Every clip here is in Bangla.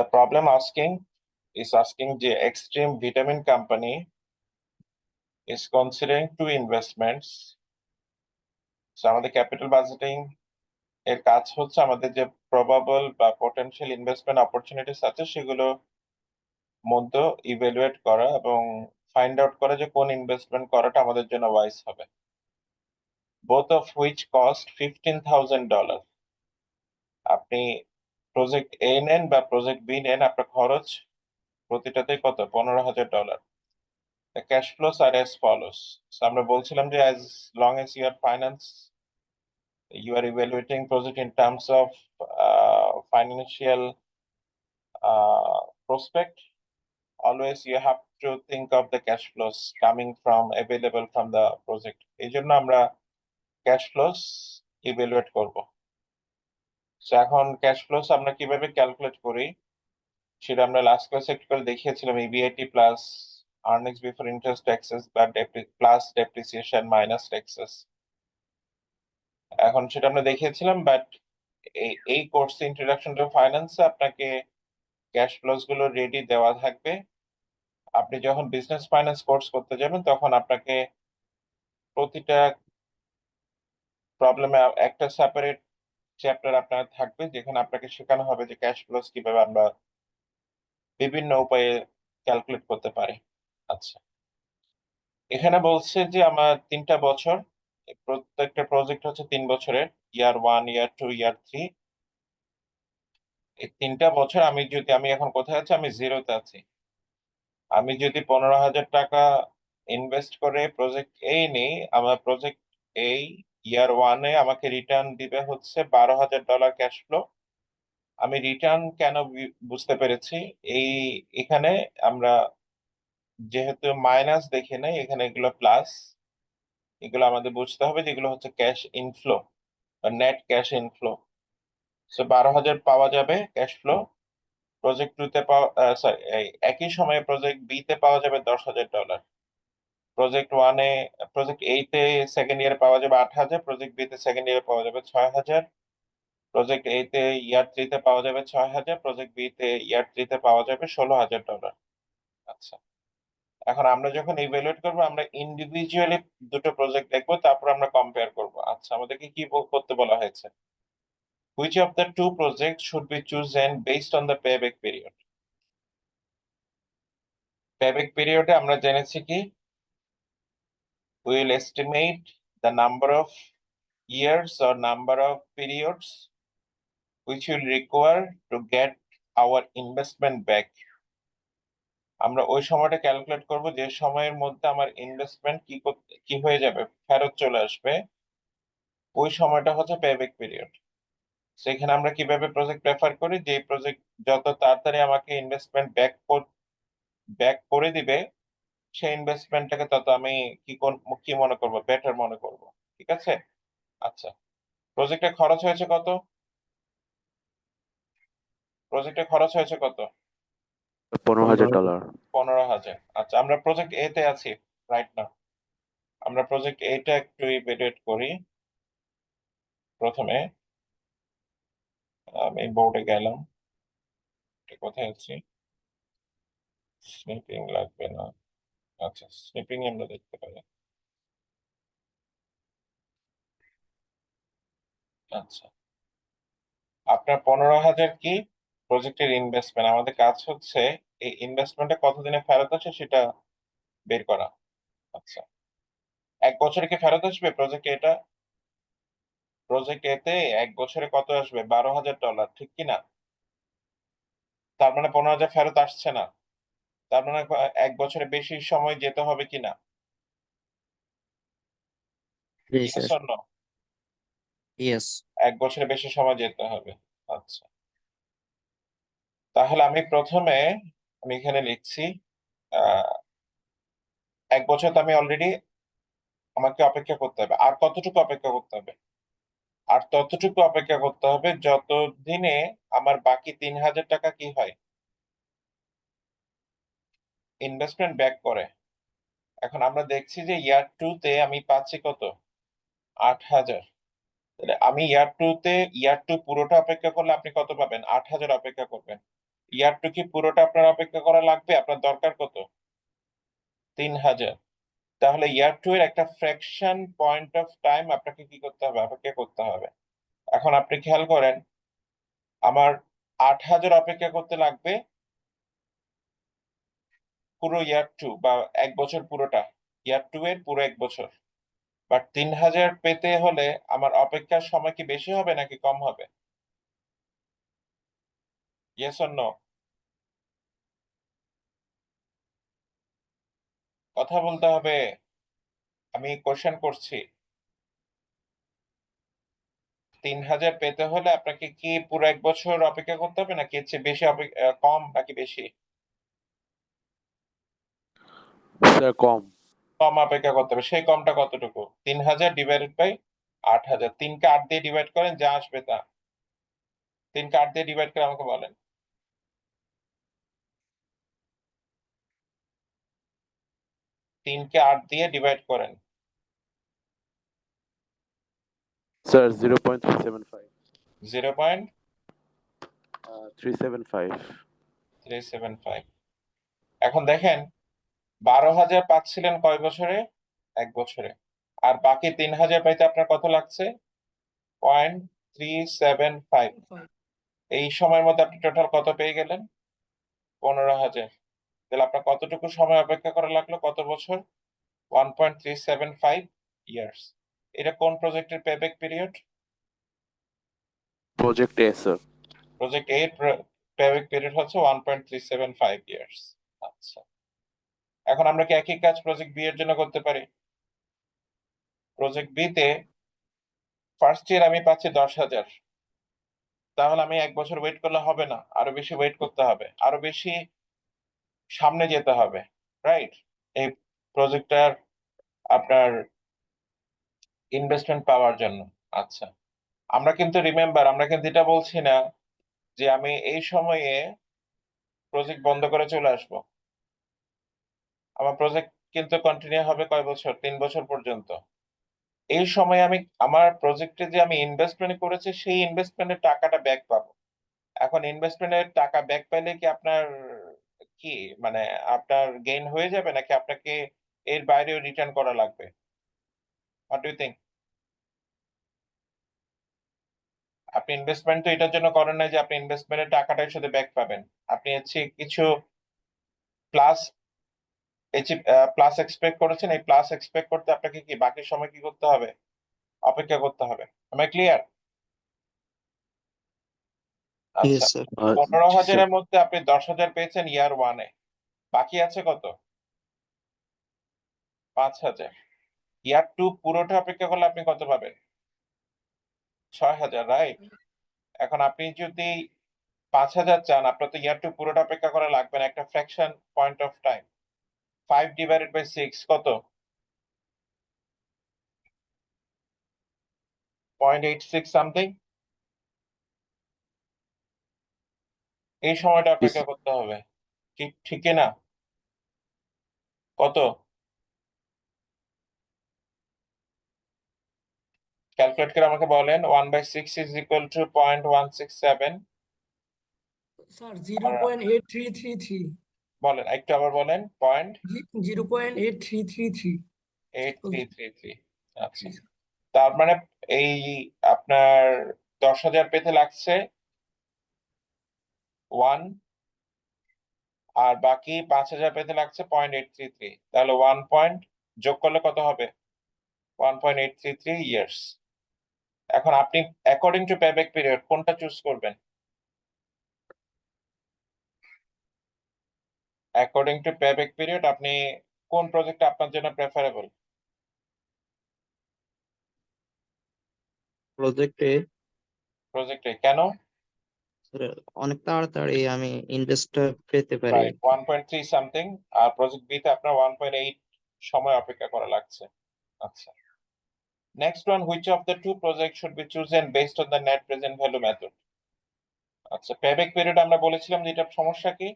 The problem asking the Extreme Vitamin Company is considering two investments. So আমাদের ক্যাপিটাল বাজেটিং এর কাজ হচ্ছে আমাদের যে প্রবাবল বা পটেনশিয়াল ইনভেস্টমেন্ট অপরচুনিটিস আছে সেগুলো মধ্যে ইভ্যালুয়েট করা এবং ফাইন্ড আউট করা যে কোন ইনভেস্টমেন্ট করাটা আমাদের জন্য ওয়াইজ হবে, both of which cost $15,000. আপনি প্রজেক্ট এ নেন বা প্রজেক্ট বি নেন, আপনার খরচ প্রতিটাতেই কত? $15,000. The cash flows are as follows. So আমরা বলছিলাম যে as long as you are evaluating project in terms of financial prospect, always you have to think of the cash flows coming from available from the project. এই জন্য আমরা cash flows evaluate করব। So এখন cash flows আমরা কিভাবে ক্যালকুলেট করি সেটা আমরা লাস্ট ক্লাসে একটু করে দেখিয়েছিলাম, EBIT plus earnings before interest taxes বা প্লাস ডেপ্রিসিয়েশন মাইনাস ট্যাক্সেস। এখন সেটা আমরা দেখিয়েছিলাম, বাট এই কোর্স ইন্ট্রোডাকশন টু ফাইন্যান্সে আপনাকে ক্যাশ ফ্লোস গুলো রেডি দেওয়া থাকবে। আপনি যখন বিজনেস ফাইন্যান্স কোর্স করতে যাবেন তখন আপনাকে প্রতিটা প্রবলেমে একটা সেপারেট চ্যাপ্টার আপনার থাকবে যেখানে আপনাকে শেখানো হবে যে ক্যাশ ফ্লোস কিভাবে আমরা বিভিন্ন উপায়ে ক্যালকুলেট করতে পারি। আচ্ছা, এখানে বলছে যে আমার 3টা বছর, প্রত্যেকটা প্রজেক্ট হচ্ছে 3 বছরের, ইয়ার 1, ইয়ার 2, ইয়ার 3। এই 3টা বছর আমি এখন কোথায় আছি? আমি জিরোতে আছি। আমি যদি $15,000 ইনভেস্ট করে প্রজেক্ট এই নেই, আমার প্রজেক্ট এই ইয়ার 1-এ আমাকে রিটার্ন দিবে হচ্ছে $12,000 ক্যাশ ফ্লো। আমি রিটার্ন কেন বুঝতে পেরেছি, এখানে আমরা যেহেতু মাইনাস দেখে নাই, এখানে এগুলো প্লাস, এগুলো আমাদের বুঝতে হবে যে এগুলো হচ্ছে ক্যাশ ইনফ্লো বা নেট ক্যাশ ইনফ্লো। সো 12,000 পাওয়া যাবে ক্যাশ ফ্লো। প্রজেক্ট 2-তে পাওয়া, সরি, একই সময়ে প্রজেক্ট বি-তে পাওয়া যাবে $10,000। প্রজেক্ট 1-এ, প্রজেক্ট এই-তে সেকেন্ড ইয়ারে পাওয়া যাবে 8,000, প্রজেক্ট বি-তে সেকেন্ড ইয়ারে পাওয়া যাবে 6,000, প্রজেক্ট এই-তে ইয়ার 3-তে পাওয়া যাবে 6,000, প্রজেক্ট বি-তে ইয়ার 3-তে পাওয়া যাবে $16,000। আচ্ছা, এখন আমরা যখন ইভ্যালুয়েট করবো আমরা ইন্ডিভিজুয়ালি দুটো প্রজেক্ট দেখবো, তারপর আমরা কম্পেয়ার করব। আচ্ছা, আমাদেরকে কি করতে বলা হয়েছে? Which of the two projects should be chosen based on the payback period? Payback period আমরা জেনেছি কি, we will estimate the number of years or number of periods which will require to get our investment back. আমরা ওই সময়টা ক্যালকুলেট করব যে সময়ের মধ্যে আমার ইনভেস্টমেন্ট কি হয়ে যাবে, ফেরত চলে আসবে। ওই সময়টা হচ্ছে পেব্যাক পিরিয়ড। সেখানে আমরা কিভাবে প্রজেক্ট প্রেফার করি, যে প্রজেক্ট যত তাড়াতাড়ি আমাকে ইনভেস্টমেন্ট ব্যাক করে দিবে সেই ইনভেস্টমেন্টটাকে তত আমি কি মনে করব, বেটার মনে করব। ঠিক আছে? আচ্ছা, প্রজেক্টে খরচ হয়েছে কত? প্রজেক্টে খরচ হয়েছে কত? $15,000। 15,000। আচ্ছা, আমরা প্রজেক্ট এ তে আছি রাইট নাও। আমরা প্রজেক্ট এটা একটু ইভ্যালুয়েট করি। প্রথমে আমি বোর্ডে গেলাম, কোথায় আছি? স্নিপিং লাগবে না। আচ্ছা, স্নিপিং আমরা দেখতে পারি। আচ্ছা, আপনার 15,000 কি প্রজেক্টের ইনভেস্টমেন্ট। আমাদের কাজ হচ্ছে এই ইনভেস্টমেন্টটা কতদিনে ফেরত আসে সেটা বের করা। আচ্ছা, 1 বছরে কি ফেরত আসবে প্রজেক্ট এটা? প্রজেক্ট এতে 1 বছরে কত আসবে? $12,000, ঠিক কি না? তার মানে 15,000 ফেরত আসছে না। তার মানে 1 বছরে বেশি সময় যেতে হবে কিনা? জি yes sir. Or no? Yes. 1 বছরে বেশি সময় যেতে হবে। আচ্ছা, তাহলে আমি এখানে লিখছি 1 বছর তো আমি অলরেডি, আমাকে অপেক্ষা করতে হবে। আর কতটুকু অপেক্ষা করতে হবে? আর ততটুকু অপেক্ষা করতে হবে যত দিনে আমার বাকি $3,000 কি হয়, ইনভেস্টমেন্ট ব্যাক করে। এখন আমরা দেখছি যে ইয়ার 2-তে আমি পাচ্ছি কত? 8,000। তাহলে আমি ইয়ার 2 পুরোটা অপেক্ষা করলে আপনি কত পাবেন? 8,000 অপেক্ষা করবেন। ইয়ার টু কি পুরোটা আপনার অপেক্ষা করা লাগবে? আপনার দরকার কত? 3000। তাহলে ইয়ার টু এর একটা ফ্র্যাকশন পয়েন্ট অফ টাইম আপনাকে কি করতে হবে? অপেক্ষা করতে হবে। এখন আপনি খেয়াল করেন, আমার 8000 অপেক্ষা করতে লাগবে পুরো ইয়ার টু, বা 1 বছর পুরোটা, ইয়ার টু এর পুরো 1 বছর। বাট 3000 পেতে হলে আমার অপেক্ষার সময় কি বেশি হবে নাকি কম হবে? Yes or no? কথা বলতে হবে, আমি কোশ্চেন করছি। 3000 পেতে হলে আপনাকে কি পুরো 1 বছর অপেক্ষা করতে হবে নাকি এর চেয়ে বেশি কম নাকি বেশি? স্যার কম। কম অপেক্ষা করতে হবে। সেই কমটা কতটুকু? 3000 ডিভাইডেড বাই 8000। 3 কে 8 দিয়ে ডিভাইড করেন, যা আসবে তা। 3 কে 8 দিয়ে ডিভাইড করে আমাকে বলেন। 3 কে 8 দিয়ে ডিভাইড করেন। স্যার 0.375। 375। 0.375। এখন দেখেন, 12,000 পাচ্ছিলেন কয় বছরে? 1 বছরে। আর বাকি 3000 পাইতে আপনার কত লাগছে? 0.375। এই সময়ের মধ্যে আপনি টোটাল কত পেয়ে গেলেন? 15,000। তাহলে আপনার কতটুকু সময় অপেক্ষা করা লাগলো? কত বছর? 1.375 ইয়ার্স। এটা কোন প্রজেক্টের পেব্যাক পিরিয়ড? প্রজেক্ট এ স্যার। প্রজেক্ট এর পেব্যাক পিরিয়ড হচ্ছে 1.375 ইয়ার্স। আচ্ছা, এখন আমরা কি একই কাজ প্রজেক্ট বি এর জন্য করতে পারি? প্রজেক্ট বি তে ফার্স্ট ইয়ার আমি পাচ্ছি 10,000। তাহলে আমি 1 বছর ওয়েট করলে হবে না, আরো বেশি ওয়েট করতে হবে, আরো বেশি সামনে যেতে হবে, রাইট? এই প্রজেক্টটার আপনার ইনভেস্টমেন্ট পাওয়ার জন্য। আচ্ছা, আমরা কিন্তু এটা বলছি না যে আমি এই সময়ে প্রজেক্ট বন্ধ করে চলে আসব। আমার প্রজেক্ট কিন্তু কন্টিনিউ হবে কয় বছর? 3 বছর পর্যন্ত। এই সময় আমি আমার প্রজেক্টে যে আমি ইনভেস্টমেন্ট করেছি সেই ইনভেস্টমেন্টের টাকাটা ব্যাক পাবো। এখন ইনভেস্টমেন্টের টাকা ব্যাক পাইলে কি আপনার কি মানে আপনার গেইন হয়ে যাবে নাকি আপনাকে এর বাইরেও রিটার্ন করা লাগবে? What do you think? আপনি ইনভেস্টমেন্ট তো এটার জন্য করেন না যে আপনি ইনভেস্টমেন্টের টাকাটাই শুধু ব্যাক পাবেন। আপনি হচ্ছে কিছু প্লাস প্লাস এক্সপেক্ট করেছেন। এই প্লাস এক্সপেক্ট করতে আপনাকে কি বাকি সময় কি করতে হবে? অপেক্ষা করতে হবে। আমি ক্লিয়ার? আচ্ছা, ইয়েস স্যার। 15,000-এর মধ্যে আপনি 10,000 পেয়েছেন ইয়ার ওয়ানে, বাকি আছে কত? 5,000। ইয়ার টু পুরোটা অপেক্ষা করলে আপনি কত পাবেন? 6,000, রাইট? এখন আপনি যদি 5,000 চান, আপনার তো ইয়ার টু পুরোটা অপেক্ষা করা লাগবে না, একটা fraction point of time. 5 divided by 6 কত? 0.86 সামথিং। এই সময়টা অপেক্ষা করতে হবে, ঠিক ঠিক না? কত? ক্যালকুলেট করে আমাকে বলেন। 1/6 ইজ ইকুয়াল টু 0.167। স্যার 0.8333। বলেন, একটু আবার বলেন। পয়েন্ট 0.8333। 8333। আচ্ছা, তার মানে এই আপনার 10,000 পেতে লাগছে 1, আর বাকি 5,000 পেতে লাগছে 0.833। তাহলে 1 পয়েন্ট যোগ করলে কত হবে? 1.833 ইয়ার্স। এখন আপনি অ্যাকর্ডিং টু পেব্যাক পিরিয়ড কোনটা চুজ করবেন? অ্যাকর্ডিং টু পেব্যাক পিরিয়ড আপনি কোন প্রজেক্ট আপনার জন্য প্রেফারেবল? প্রজেক্টে প্রজেক্টে কেন? অনেক তাড়াতাড়ি আমি ইনভেস্ট পেতে পারি। Right, 1.3 something. আর প্রজেক্ট বি তে আপনার 1.8 সময় অপেক্ষা করা লাগছে। আচ্ছা, next one, which of the two project should be chosen based on the net present value method? আচ্ছা, পেব্যাক পিরিয়ড আমরা বলেছিলাম যে এটা সমস্যা কি?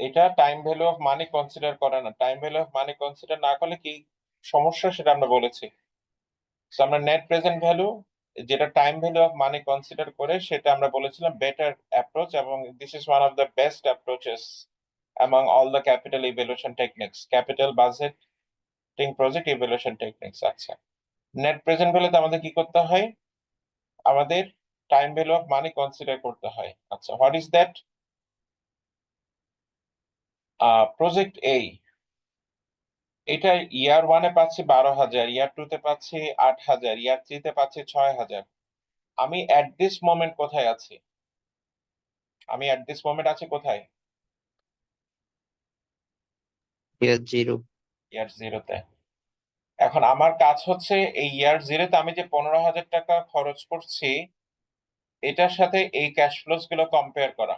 এটা time value of money consider করে না। Time value of money consider না করলে কি সমস্যা সেটা আমরা বলেছি। So, আমরা নেট প্রেজেন্ট ভ্যালু যেটা time value of money consider করে সেটা আমরা বলেছিলাম বেটার অ্যাপ্রোচ, এবং this is one of the best approaches among all the capital evaluation techniques, capital budgeting project evaluation techniques। আচ্ছা, নেট প্রেজেন্ট ভ্যালুতে আমাদের কি করতে হয়? আমাদের time value of money consider করতে হয়। আচ্ছা, হোয়াট ইজ দ্যাট? প্রজেক্ট এটা ইয়ার 1-এ পাচ্ছি 12,000, ইয়ার 2-তে পাচ্ছি 8,000, ইয়ার 3-তে পাচ্ছি 6,000। আমি অ্যাট দিস মোমেন্ট কোথায় আছি? আমি অ্যাট দিস মোমেন্ট আছি কোথায়? ইয়ার 0। ইয়ার 0-তে। এখন আমার কাজ হচ্ছে এই ইয়ার 0-তে আমি যে 15,000 টাকা খরচ করছি এটার সাথে এই ক্যাশ ফ্লোস গুলো কম্পেয়ার করা।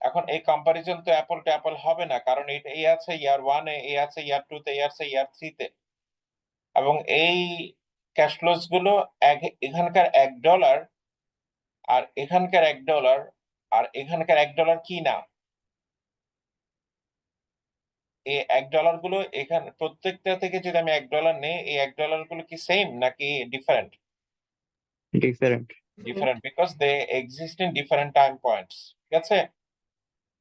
এখন এই কম্পারিজন তো অ্যাপল টু অ্যাপল হবে না, কারণ এটা এই আছে ইয়ার 1-এ, এই আছে ইয়ার 2-তে, এই আছে ইয়ার 3-তে, এবং এই ক্যাশ ফ্লোস গুলো এখানকার $1 আর এখানকার $1 আর এখানকার $1 কি না? এই $1 গুলো এখানে প্রত্যেকটা থেকে যদি আমি $1 নেই, এই $1 গুলো কি সেম নাকি different? Different. Different, because they exist in different time points. ঠিক আছে?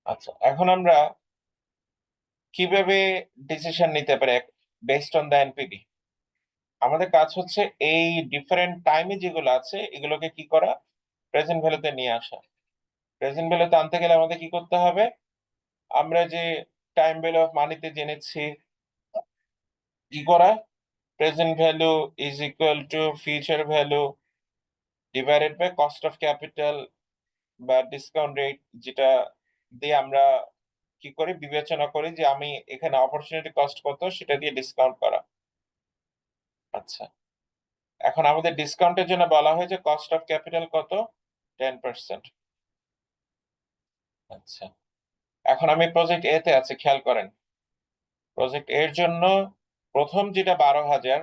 আচ্ছা, এখন আমরা কিভাবে ডিসিশন নিতে পারি বেসড অন দ্য এনপিভি? আমাদের কাজ হচ্ছে এই ডিফারেন্ট টাইমে যেগুলো আছে এগুলোকে কি করা? প্রেজেন্ট ভ্যালুতে নিয়ে আসা। প্রেজেন্ট ভ্যালুতে আনতে গেলে আমাদের কি করতে হবে? আমরা যে টাইম ভ্যালু অফ মানিতে জেনেছি কি করা? Present value is equal to future value divided by cost of capital বা ডিসকাউন্ট রেট, যেটা দিয়ে আমরা কি করি? বিবেচনা করি যে আমি এখানে অপরচুনিটি কস্ট কত সেটা দিয়ে ডিসকাউন্ট করা। আচ্ছা, এখন আমাদের ডিসকাউন্টের জন্য বলা হয়েছে কস্ট অফ ক্যাপিটাল কত? 10%। আচ্ছা, এখন আমি প্রজেক্ট এ তে আছি, খেয়াল করেন। প্রজেক্ট এর জন্য প্রথম যেটা 12,000,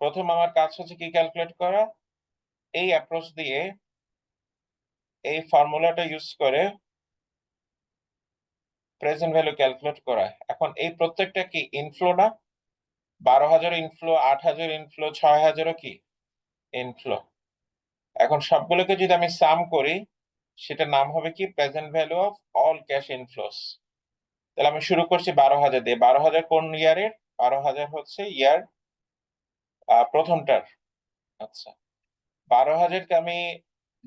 প্রথম আমার কাজ হচ্ছে কি ক্যালকুলেট করা? এই অ্যাপ্রোচ দিয়ে এই ফর্মুলাটা ইউজ করে প্রেজেন্ট ভ্যালু ক্যালকুলেট করা। এখন এই প্রত্যেকটা কি ইনফ্লো না? 12,000 ইনফ্লো, 8,000 ইনফ্লো, 6,000 কি ইনফ্লো। এখন সবগুলোকে যদি আমি সাম করি সেটার নাম হবে কি? Present value of all cash inflows. তাহলে আমি শুরু করছি 12,000 দিয়ে। 12,000 কোন ইয়ারের? 12,000 হচ্ছে ইয়ার প্রথমটার। আচ্ছা, 12,000কে আমি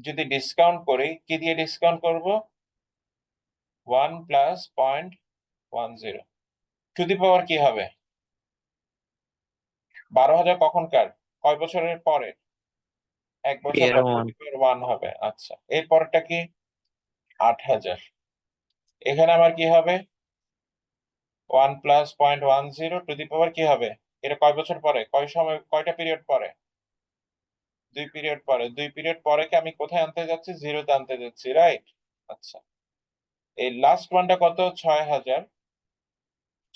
যদি ডিসকাউন্ট করি, কি দিয়ে ডিসকাউন্ট করব? 1 প্লাস 0.10 টু দি পাওয়ার কি হবে? 12,000 কখনকার? কয় বছরের পরে? 1 বছর ইয়ার পর, টু 1। দি পাওয়ার 1 হবে। আচ্ছা, এর পরেরটা কি? 8,000। এখানে আমার কি হবে? 1 প্লাস 0.10 টু দি পাওয়ার কি হবে? এটা কয় বছর পরে? কয় সময়, কয়টা পিরিয়ড পরে? 2 পিরিয়ড পরে। 2 পিরিয়ড পরে কি আমি কোথায় আনতে যাচ্ছি? 0-তে আনতে যাচ্ছি, রাইট? আচ্ছা, এই লাস্ট ওয়ানটা কত? 6,000।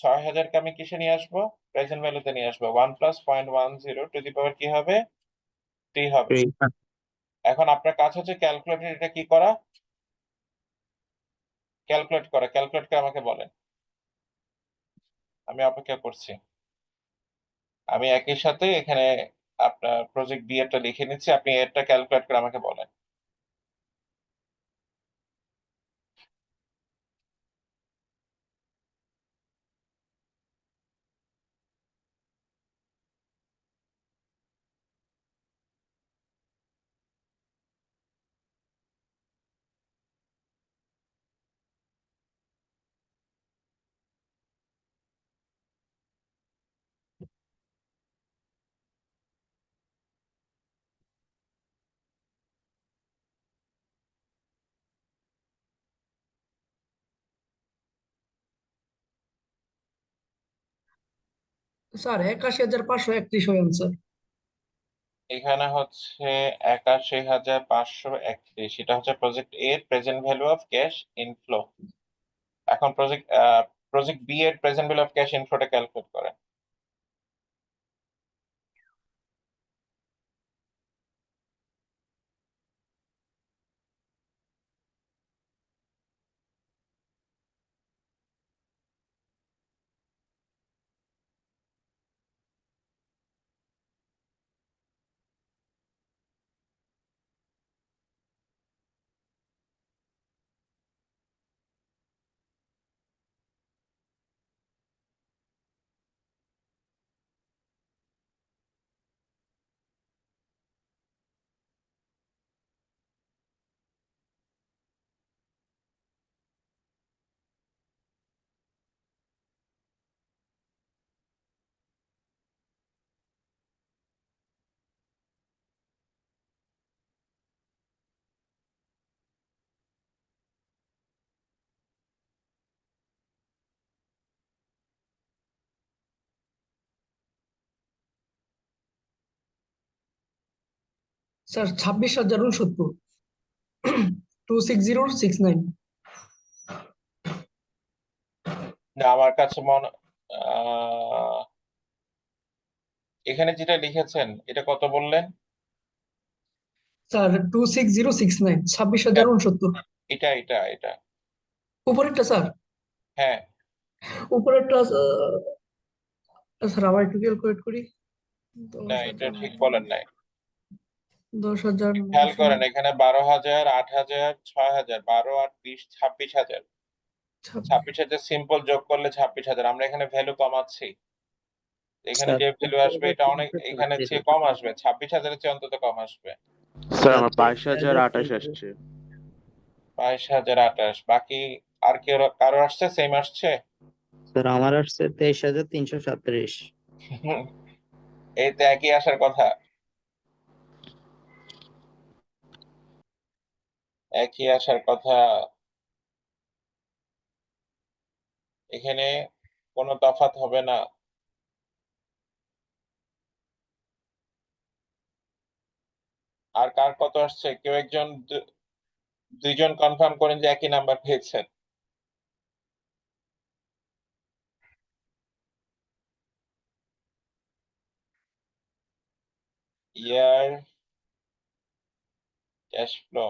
6,000কে আমি কিসে নিয়ে আসবো? প্রেজেন্ট ভ্যালুতে নিয়ে আসবো। 1 প্লাস 0.10 টু দি পাওয়ার কি হবে? 3 হবে। 3। এখন আপনার কাজ হচ্ছে ক্যালকুলেটর এটা কি করা? ক্যালকুলেট করা। ক্যালকুলেট করে আমাকে বলেন, আমি অপেক্ষা করছি। আমি একই সাথে এখানে আপনার প্রজেক্ট বি এরটা লিখে নিচ্ছি, আপনি এরটা ক্যালকুলেট করে আমাকে বলেন। স্যার 81,531 হয় আনসার। এখানে হচ্ছে 81,531, এটা হচ্ছে প্রজেক্ট এর present value of cash inflow. এখন প্রজেক্ট বি এর প্রেজেন্ট ভ্যালু অফ ক্যাশ ইনফ্লোটা ক্যালকুলেট করেন। স্যার 26,069 26069। না আমার কাছে মনে আহ, এখানে যেটা লিখেছেন এটা কত বললেন? স্যার 26069, 26,069। এটা এটা এটা উপরেরটা স্যার? হ্যাঁ। উপরেরটা স্যার আবার একটু ক্যালকুলেট করি। না এটা ঠিক বলেন নাই। খেয়াল 10,900 করেন এখানে 12,000, 8,000, 6,000, 12 আর 20, 26,000। 26,000 সিম্পল যোগ করলে 26,000। আমরা এখানে ভ্যালু কমাচ্ছি, এখানে স্যার যে ভ্যালু আসবে এটা অনেক এখানে চেয়ে কম আসবে, 26,000-এর চেয়ে অন্তত কম আসবে। স্যার আমার 22,028 আসছে। 22,028। বাকি আর কেউ কারো আসছে? সেম আসছে? স্যার আমার আসছে 23,337। এই তো একই আসার কথা, একই আসার কথা। এখানে কোনো তফাৎ হবে না। আর কার কত আসছে? কেউ একজন দুইজন কনফার্ম করেন যে একই নাম্বার পেয়েছেন। ইয়ার ক্যাশ ফ্লো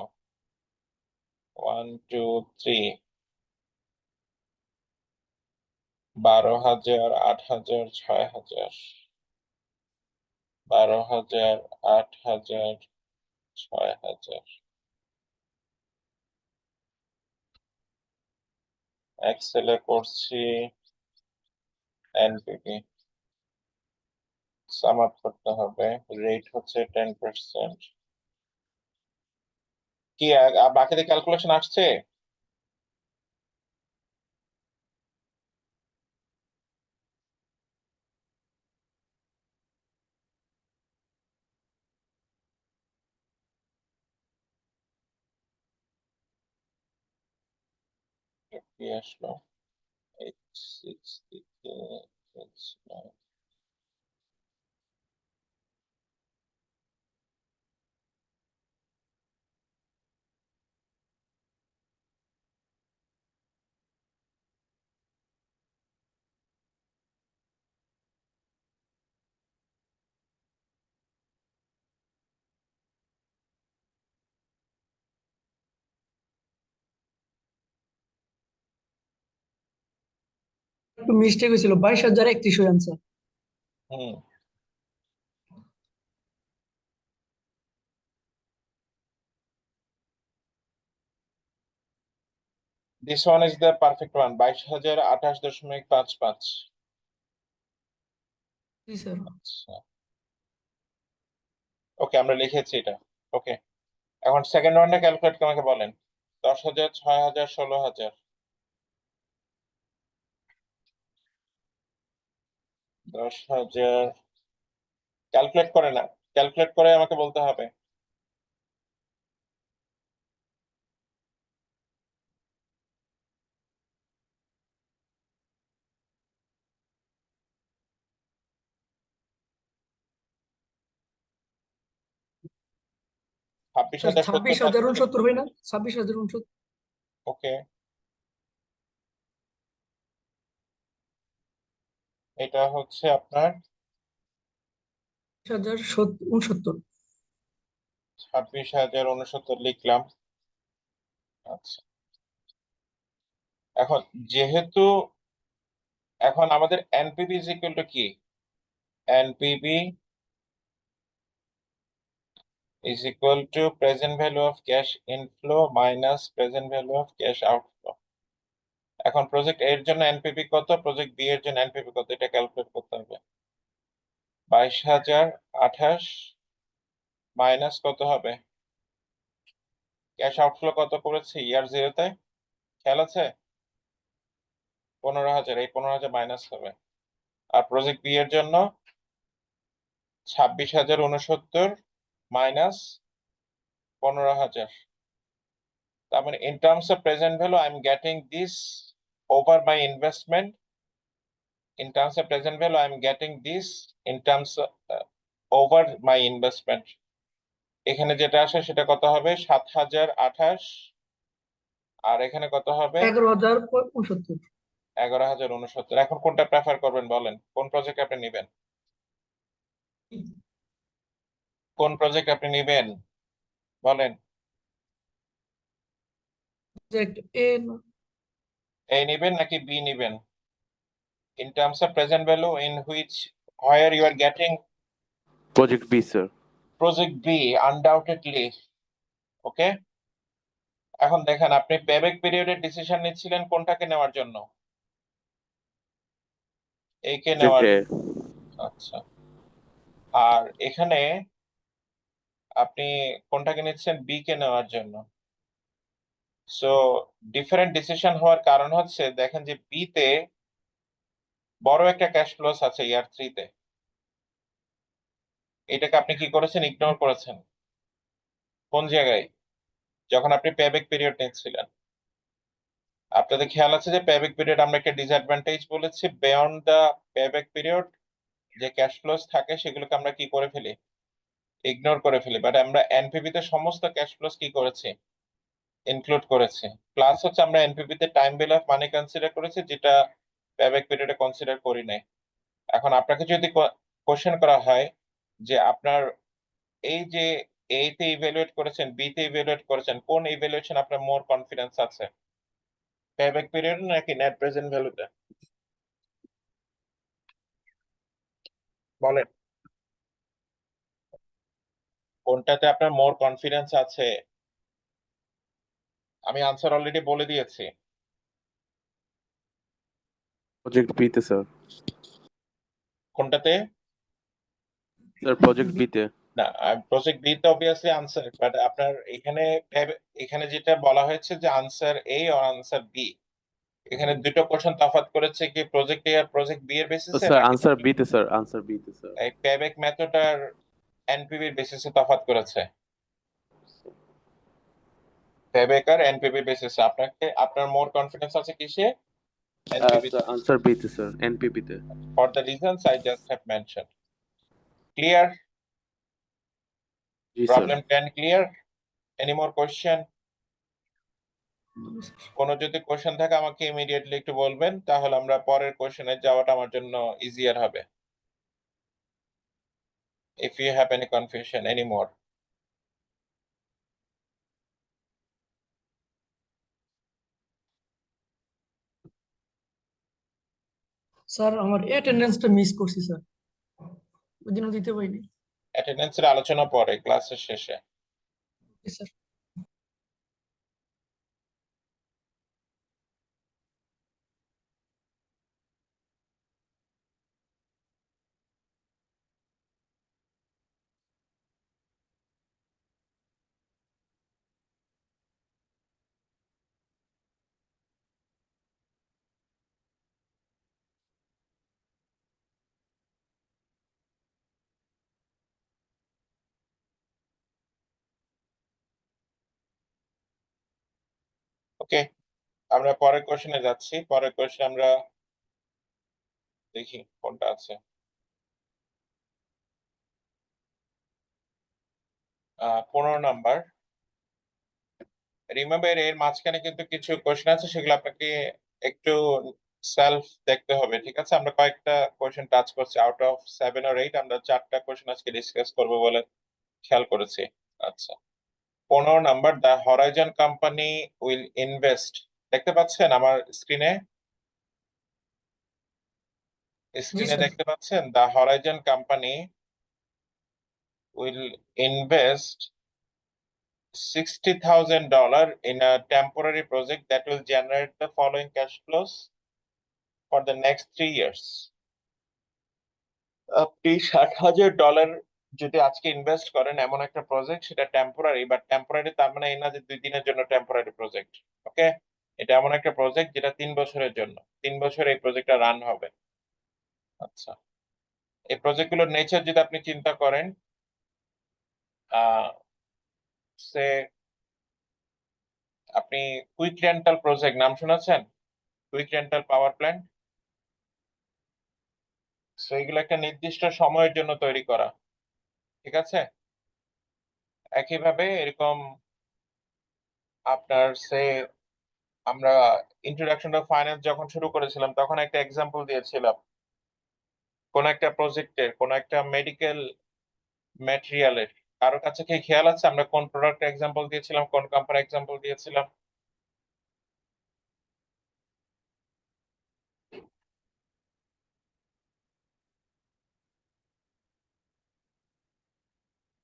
1, 2, 3, 12,000, 8,000, 6,000, 12,000, 8,000, 6,000। এক্সেলে করছি, এনপিপি সাম আপ করতে হবে। রেট হচ্ছে 10%। কি বাকিদের ক্যালকুলেশন আসছে? কি আসলো? 8, 6 থেকে 6, 9। একটু মিস্টেক হয়েছিল, 22,031 হয়ে answer. Hmm, this one is the perfect one, 22,028.55। G sir. আচ্ছা, ওকে আমরা লিখেছি এটা। ওকে, এখন সেকেন্ড রাউন্ডে ক্যালকুলেট আমাকে বলেন। 10,000, 6,000, 16,000। 10,000 ক্যালকুলেট করে না, ক্যালকুলেট করে আমাকে বলতে হবে। স্যার 26,070। 26,069 হয় না? 26,069। ওকে, এটা হচ্ছে আপনার 26,069। 26,069 লিখলাম। আচ্ছা, এখন যেহেতু এখন আমাদের এনপিভি ইজ ইকুয়াল টু কি? NPV is equal to present value of cash inflow minus present value of cash outflow। এখন প্রজেক্ট এর জন্য এনপিভি কত, প্রজেক্ট বি এর জন্য এনপিভি কত, এটা ক্যালকুলেট করতে হবে। 22,028 মাইনাস কত হবে? ক্যাশ আউটফ্লো কত করেছি ইয়ার জিরোতে, খেয়াল আছে? 15,000, এই 15,000 মাইনাস হবে। আর প্রজেক্ট বি এর জন্য 26,069 মাইনাস 15,000। তার মানে in terms of present value I'm getting this over my investment. In terms of present value I'm getting this in terms of over my investment. এখানে যেটা আসে সেটা কত হবে 7,028, আর এখানে কত হবে 11,069। 11,069। এখন কোনটা প্রেফার করবেন বলেন, কোন প্রজেক্ট আপনি নেবেন, কোন প্রজেক্ট আপনি নেবেন বলেন? প্রজেক্ট এ না, এ নিবেন নাকি বি নিবেন? In terms of present value, in which where you are getting project B sir. project B undoubtedly, okay. এখন দেখেন আপনি পেব্যাক পিরিয়ডের ডিসিশন নিচ্ছিলেন কোনটাকে নেওয়ার জন্য, এই কে প্রজেক্ট নেওয়ার, এ। আচ্ছা। আর এখানে আপনি কোনটাকে নিচ্ছেন, বি কে নেওয়ার জন্য। সো ডিফারেন্ট ডিসিশন হওয়ার কারণ হচ্ছে দেখেন যে বি তে বড় একটা ক্যাশ ফ্লোস আছে ইয়ার 3 তে, এটাকে আপনি কি করেছেন, ইগনোর করেছেন। কোন জায়গায়? যখন আপনি পেব্যাক পিরিয়ড নিচ্ছিলেন। আপনাদের খেয়াল আছে যে পেব্যাক পিরিয়ড আমরা একটা ডিসঅ্যাডভান্টেজ বলেছি, বিয়ন্ড দা পেব্যাক পিরিয়ড যে ক্যাশ ফ্লোস থাকে সেগুলোকে আমরা কি করে ফেলি, ইগনোর করে ফেলি। বাট আমরা এনপিভি তে সমস্ত ক্যাশ ফ্লোস কি করেছি, ইনক্লুড করেছি। প্লাস হচ্ছে আমরা এনপিভি তে time bill of money consider করেছি, যেটা পেব্যাক পিরিয়ডে কনসিডার করি নাই। এখন আপনাকে যদি কোশ্চেন করা হয় যে আপনার এই যে এ তে ইভ্যালুয়েট করেছেন, বি তে ইভ্যালুয়েট করেছেন, কোন ইভ্যালুয়েশন আপনার মোর কনফিডেন্স আছে, পেব্যাক পিরিয়ড নাকি নেট প্রেজেন্ট ভ্যালুতে বলেন? কোনটাতে আপনার মোর কনফিডেন্স আছে? আমি আনসার অলরেডি বলে দিয়েছি। প্রজেক্ট বি তে স্যার। কোনটাতে? স্যার প্রজেক্ট বি তে। না, প্রজেক্ট বি তো অবভিয়াসলি আনসার, বাট আপনার এখানে এখানে যেটা বলা হয়েছে যে আনসার এ আর আনসার বি, এখানে দুটো কোশ্চেন তফাৎ করেছে কি প্রজেক্ট এ আর প্রজেক্ট বি এর বেসিসে, স্যার নাকি আনসার বি তে স্যার, আনসার বি তে স্যার। এই পেব্যাক মেথড আর এনপিভি এর বেসিসে তফাৎ করেছে। পেব্যাক আর এনপিভি বেসিসে আপনাকে, আপনার মোর কনফিডেন্স আছে কিসে, এনপিভি তে, স্যার আনসার বি তে স্যার, এনপিপি তে। For the reasons I just have mention. Clear? G sir. Problem 10 clear? Any more question? কোনো যদি কোশ্চেন থাকে আমাকে ইমিডিয়েটলি একটু বলবেন, তাহলে আমরা পরের কোশ্চেনে যাওয়াটা আমার জন্য ইজিয়ার হবে। If you have any confusion anymore. Sir আমার অ্যাটেন্ডেন্সটা মিস করছি স্যার, ওই জন্য দিতে পারিনি। অ্যাটেন্ডেন্সের আলোচনা পরে ক্লাসের শেষে। স্যার ওকে, আমরা পরের কোশ্চেনে যাচ্ছি। পরের কোশ্চেন আমরা দেখি কোনটা আছে। 15 নাম্বার। রিমেম্বার এর মাঝখানে কিন্তু কিছু কোশ্চেন আছে, সেগুলো আপনাকে একটু সেলফ দেখতে হবে, ঠিক আছে? আমরা কয়েকটা কোশ্চেন টাচ করছি, আউট অফ 7 or 8 আমরা 4টা কোশ্চেন আজকে ডিসকাস করবো বলে খেয়াল করেছি। আচ্ছা, 15 number, the Horizon company will invest, দেখতে পাচ্ছেন আমার স্ক্রিনে? জি স্ক্রিনে স্যার। দেখতে পাচ্ছেন, the Horizon company will invest $60,000 in a temporary project that will generate the following cash flows for the next 3 years. আপনি $60,000 যদি আজকে ইনভেস্ট করেন এমন একটা প্রজেক্ট, সেটা টেম্পোরারি, বাট টেম্পোরারি তার মানে এই না যে 2 দিনের জন্য টেম্পোরারি প্রজেক্ট, ওকে? এটা এমন একটা প্রজেক্ট যেটা 3 বছরের জন্য, 3 বছর এই প্রজেক্টটা রান হবে। আচ্ছা, এই প্রজেক্টগুলোর নেচার যদি আপনি চিন্তা করেন, সে আপনি কুইক রেন্টাল প্রজেক্ট নাম শুনেছেন? Quick rental power plant, so এগুলো একটা নির্দিষ্ট সময়ের জন্য তৈরি করা, ঠিক আছে? একইভাবে এরকম আপনার আমরা ইন্ট্রোডাকশন অফ ফাইন্যান্স যখন শুরু করেছিলাম তখন একটা এক্সাম্পল দিয়েছিলাম কোন একটা প্রজেক্টের কোন একটা মেডিকেল ম্যাটেরিয়ালের। কারো কাছে কি খেয়াল আছে আমরা কোন প্রোডাক্ট এক্সাম্পল দিয়েছিলাম, কোন কোম্পানি এক্সাম্পল দিয়েছিলাম?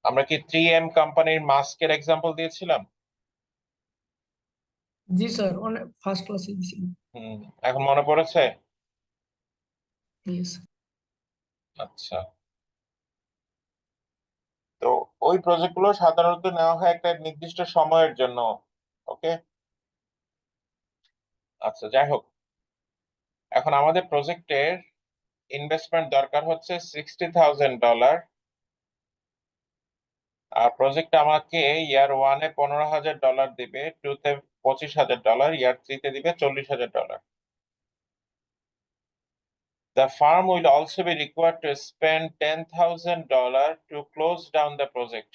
আমরা কি 3M কোম্পানির মাস্কের এক্সাম্পল দিয়েছিলাম? জি স্যার, অনেক ফার্স্ট ক্লাসে দিয়েছিলেন। এখন মনে পড়েছে? ইয়েস। আচ্ছা, তো ওই প্রজেক্ট গুলো সাধারণত নেওয়া হয় একটা নির্দিষ্ট সময়ের জন্য। ওকে, আচ্ছা, যাই হোক, এখন আমাদের প্রজেক্টের ইনভেস্টমেন্ট দরকার হচ্ছে $60,000। আর প্রজেক্ট আমাকে ইয়ার 1-এ $15,000 দিবে, 2-তে $25,000, ইয়ার 3-তে দিবে $40,000। The firm will also be required to spend $10,000 to close down the project.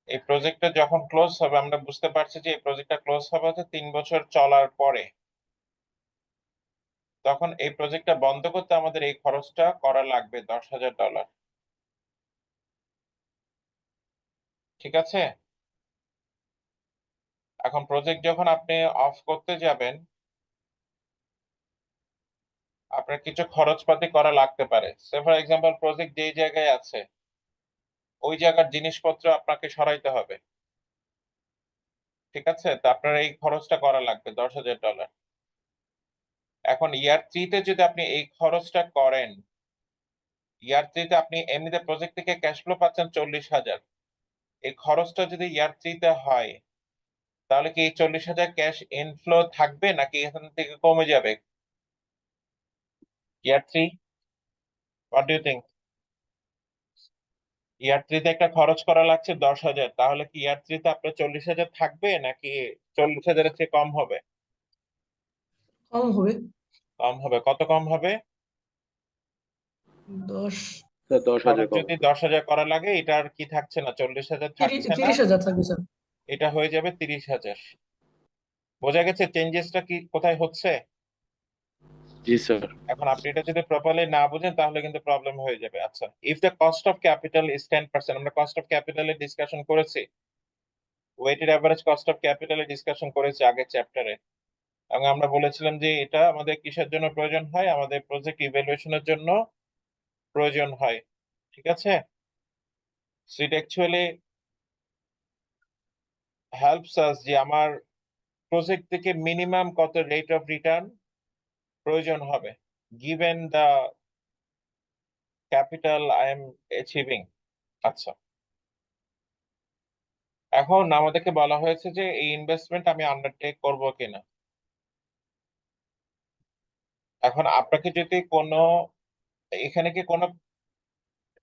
এই প্রজেক্টটা যখন ক্লোজ হবে, আমরা বুঝতে পারছি যে এই প্রজেক্টটা ক্লোজ হবে হচ্ছে 3 বছর চলার পরে, তখন এই প্রজেক্টটা বন্ধ করতে আমাদের এই খরচটা করা লাগবে $10,000। ঠিক আছে? এখন প্রজেক্ট যখন আপনি অফ করতে যাবেন, আপনার কিছু খরচপাতি করা লাগতে পারে। সে ফর এক্সাম্পল প্রজেক্ট যেই জায়গায় আছে ওই জায়গার জিনিসপত্র আপনাকে সরাইতে হবে। ঠিক আছে, তো আপনার এই খরচটা করা লাগবে $10,000। এখন ইয়ার 3-তে যদি আপনি এই খরচটা করেন, ইয়ার 3-তে আপনি এমনিতে প্রজেক্ট থেকে ক্যাশ ফ্লো পাচ্ছেন $40,000। এই খরচটা যদি ইয়ার 3-তে হয়, তাহলে কি এই $40,000 ক্যাশ ইনফ্লো থাকবে নাকি এখান থেকে কমে যাবে? ইয়ার 3, হোয়াট ডু ইউ থিঙ্ক? ইয়ার 3-তে একটা খরচ করা লাগছে $10,000, তাহলে কি ইয়ার 3-তে আপনার $40,000 থাকবে নাকি $40,000-এর চেয়ে কম হবে? কম হবে। কম হবে। কত কম হবে? 10, স্যার 10,000 খরচ কম যদি হবে। 10,000 করা লাগে, এটা আর কি থাকছে না, 40,000 থাকছে না, 30,000 থাকবে স্যার। এটা হয়ে যাবে 30,000। বোঝা গেছে চেঞ্জেসটা কি কোথায় হচ্ছে? জি স্যার। এখন আপনি এটা যদি প্রপারলি না বুঝেন তাহলে কিন্তু প্রবলেম হয়ে যাবে। আচ্ছা, if the cost of capital is 10%, আমরা কস্ট অফ ক্যাপিটালের ডিসকাশন করেছি, ওয়েটেড অ্যাভারেজ কস্ট অফ ক্যাপিটালের ডিসকাশন করেছি আগের চ্যাপ্টারে, এবং আমরা বলেছিলাম যে এটা আমাদের কিসের জন্য প্রয়োজন হয়, আমাদের প্রজেক্ট ইভ্যালুয়েশনের জন্য প্রয়োজন হয়। ঠিক আছে, so it actually helps us যে আমার প্রজেক্ট থেকে মিনিমাম কত রেট অফ রিটার্ন প্রয়োজন হবে given the capital I am achieving. আচ্ছা, এখন আমাদেরকে বলা হয়েছে যে এই ইনভেস্টমেন্ট আমি আন্ডারটেক করব কিনা। এখন আপনাকে যদি কোনো, এখানে কি কোনো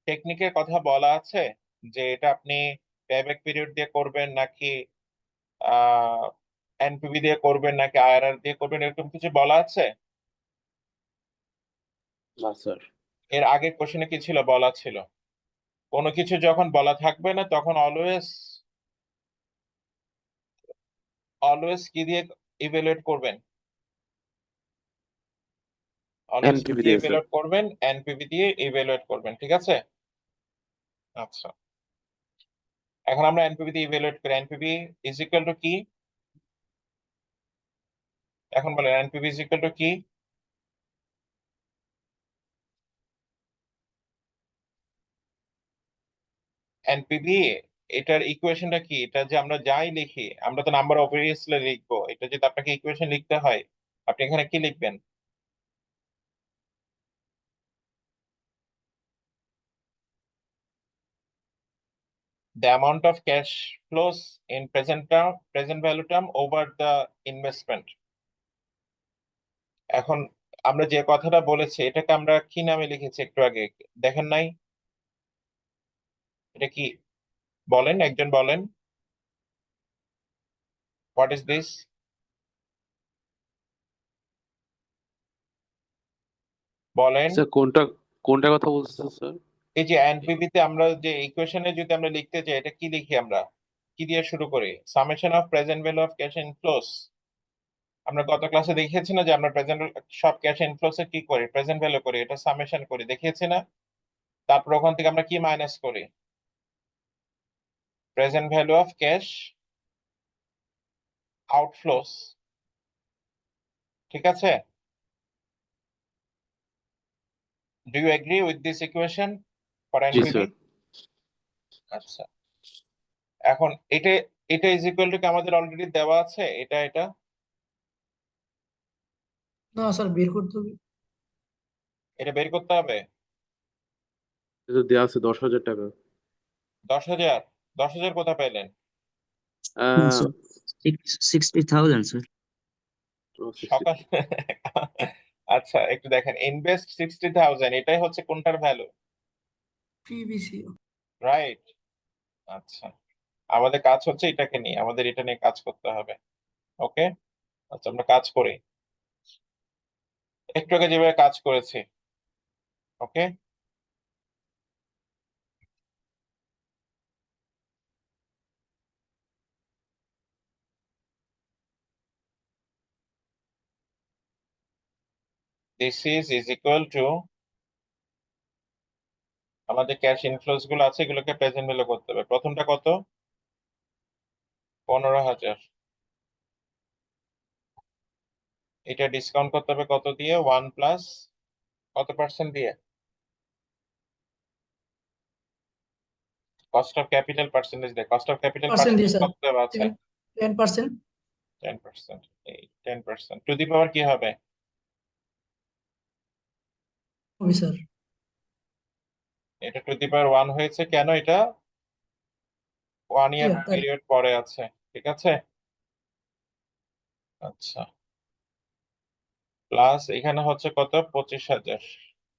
টেকনিকের কথা বলা আছে যে এটা আপনি পেব্যাক পিরিয়ড দিয়ে করবেন নাকি এনপিভি দিয়ে করবেন নাকি আইআরআর দিয়ে করবেন, এরকম কিছু বলা আছে? না স্যার। এর আগের কোশ্চেনে কি ছিল? বলা ছিল কোনো কিছু যখন বলা থাকবে না তখন অলওয়েজ অলওয়েজ কি দিয়ে ইভ্যালুয়েট করবেন? অলওয়েজ কি এনপিপি দিয়ে দিয়ে স্যার। ইভ্যালুয়েট করবেন? এনপিভি দিয়ে ইভ্যালুয়েট করবেন। ঠিক আছে, আচ্ছা, এখন আমরা এনপিভি দিয়ে ইভ্যালুয়েট করি। এনপিভি ইজ ইকুয়াল টু কি? এখন বলেন এনপিভি ইজ ইকুয়াল টু কি? এনপিভি এটার ইকুয়েশনটা কি? এটা যে আমরা যাই লিখি, আমরা তো নাম্বার অবভিয়াসলি লিখবো, এটা যদি আপনাকে ইকুয়েশন লিখতে হয় আপনি এখানে কি লিখবেন? The amount of cash flows in present value term over the investment. এখন আমরা যে কথাটা বলেছি এটাকে আমরা কি নামে লিখেছি একটু আগে দেখেন নাই? এটা কি বলেন, একজন বলেন, হোয়াট ইজ দিস? বলেন। স্যার কোনটা কোনটা কথা বলছেন স্যার? এই যে এনপিভি তে আমরা যে ইকুয়েশনে যদি আমরা লিখতে চাই, এটা কি লিখি আমরা? কি দিয়ে শুরু করি? Summation of present value of cash inflows. আমরা গত ক্লাসে দেখিয়েছি না যে আমরা প্রেজেন্ট সব ক্যাশ ইনফ্লোস এ কি করি? প্রেজেন্ট ভ্যালু করি, এটা সামেশন করি, দেখিয়েছি না? তারপর ওখান থেকে আমরা কি মাইনাস করি? Present value of cash outflows. ঠিক আছে? Do you agree with this equation for জি এনপিভি? স্যার। আচ্ছা, এখন এটা এটা ইজ ইকুয়াল টু কি আমাদের অলরেডি দেওয়া আছে? এটা না স্যার, বের করতে হবে। এটা বের করতে হবে। এটা দেওয়া আছে 10,000 টাকা। 10,000? 10,000 কোথা পেলেন? আহ 60,000 স্যার। সকাল আচ্ছা, একটু দেখেন, ইনভেস্ট 60,000, এটাই হচ্ছে কোনটার ভ্যালু? পিভিসি। রাইট। আচ্ছা, আমাদের কাজ হচ্ছে এটাকে নিয়ে, আমাদের এটা নিয়ে কাজ করতে হবে। ওকে, আচ্ছা আমরা কাজ করি একটু আগে যেভাবে কাজ করেছি। ওকে, দিস ইজ ইকুয়াল টু, আমাদের ক্যাশ ইনফ্লোস গুলো আছে, এগুলোকে প্রেজেন্ট ভ্যালু করতে হবে। প্রথমটা কত? 15,000। এটা ডিসকাউন্ট করতে হবে কত দিয়ে? 1 প্লাস কত পার্সেন্ট দিয়ে? কস্ট অফ ক্যাপিটাল পার্সেন্টেজ দিয়ে। কস্ট অফ ক্যাপিটাল পার্সেন্ট দিয়ে পার্সেন্টেজ স্যার। কত দেওয়া আছে? 10%। 10%। এই 10% টু দি পাওয়ার কি হবে? হবে স্যার। এটা টু দি পাওয়ার 1 হয়েছে কেন? এটা 1 ইয়ার তাই। পিরিয়ড পরে আছে। ঠিক আছে, আচ্ছা, প্লাস এখানে হচ্ছে কত? 25,000।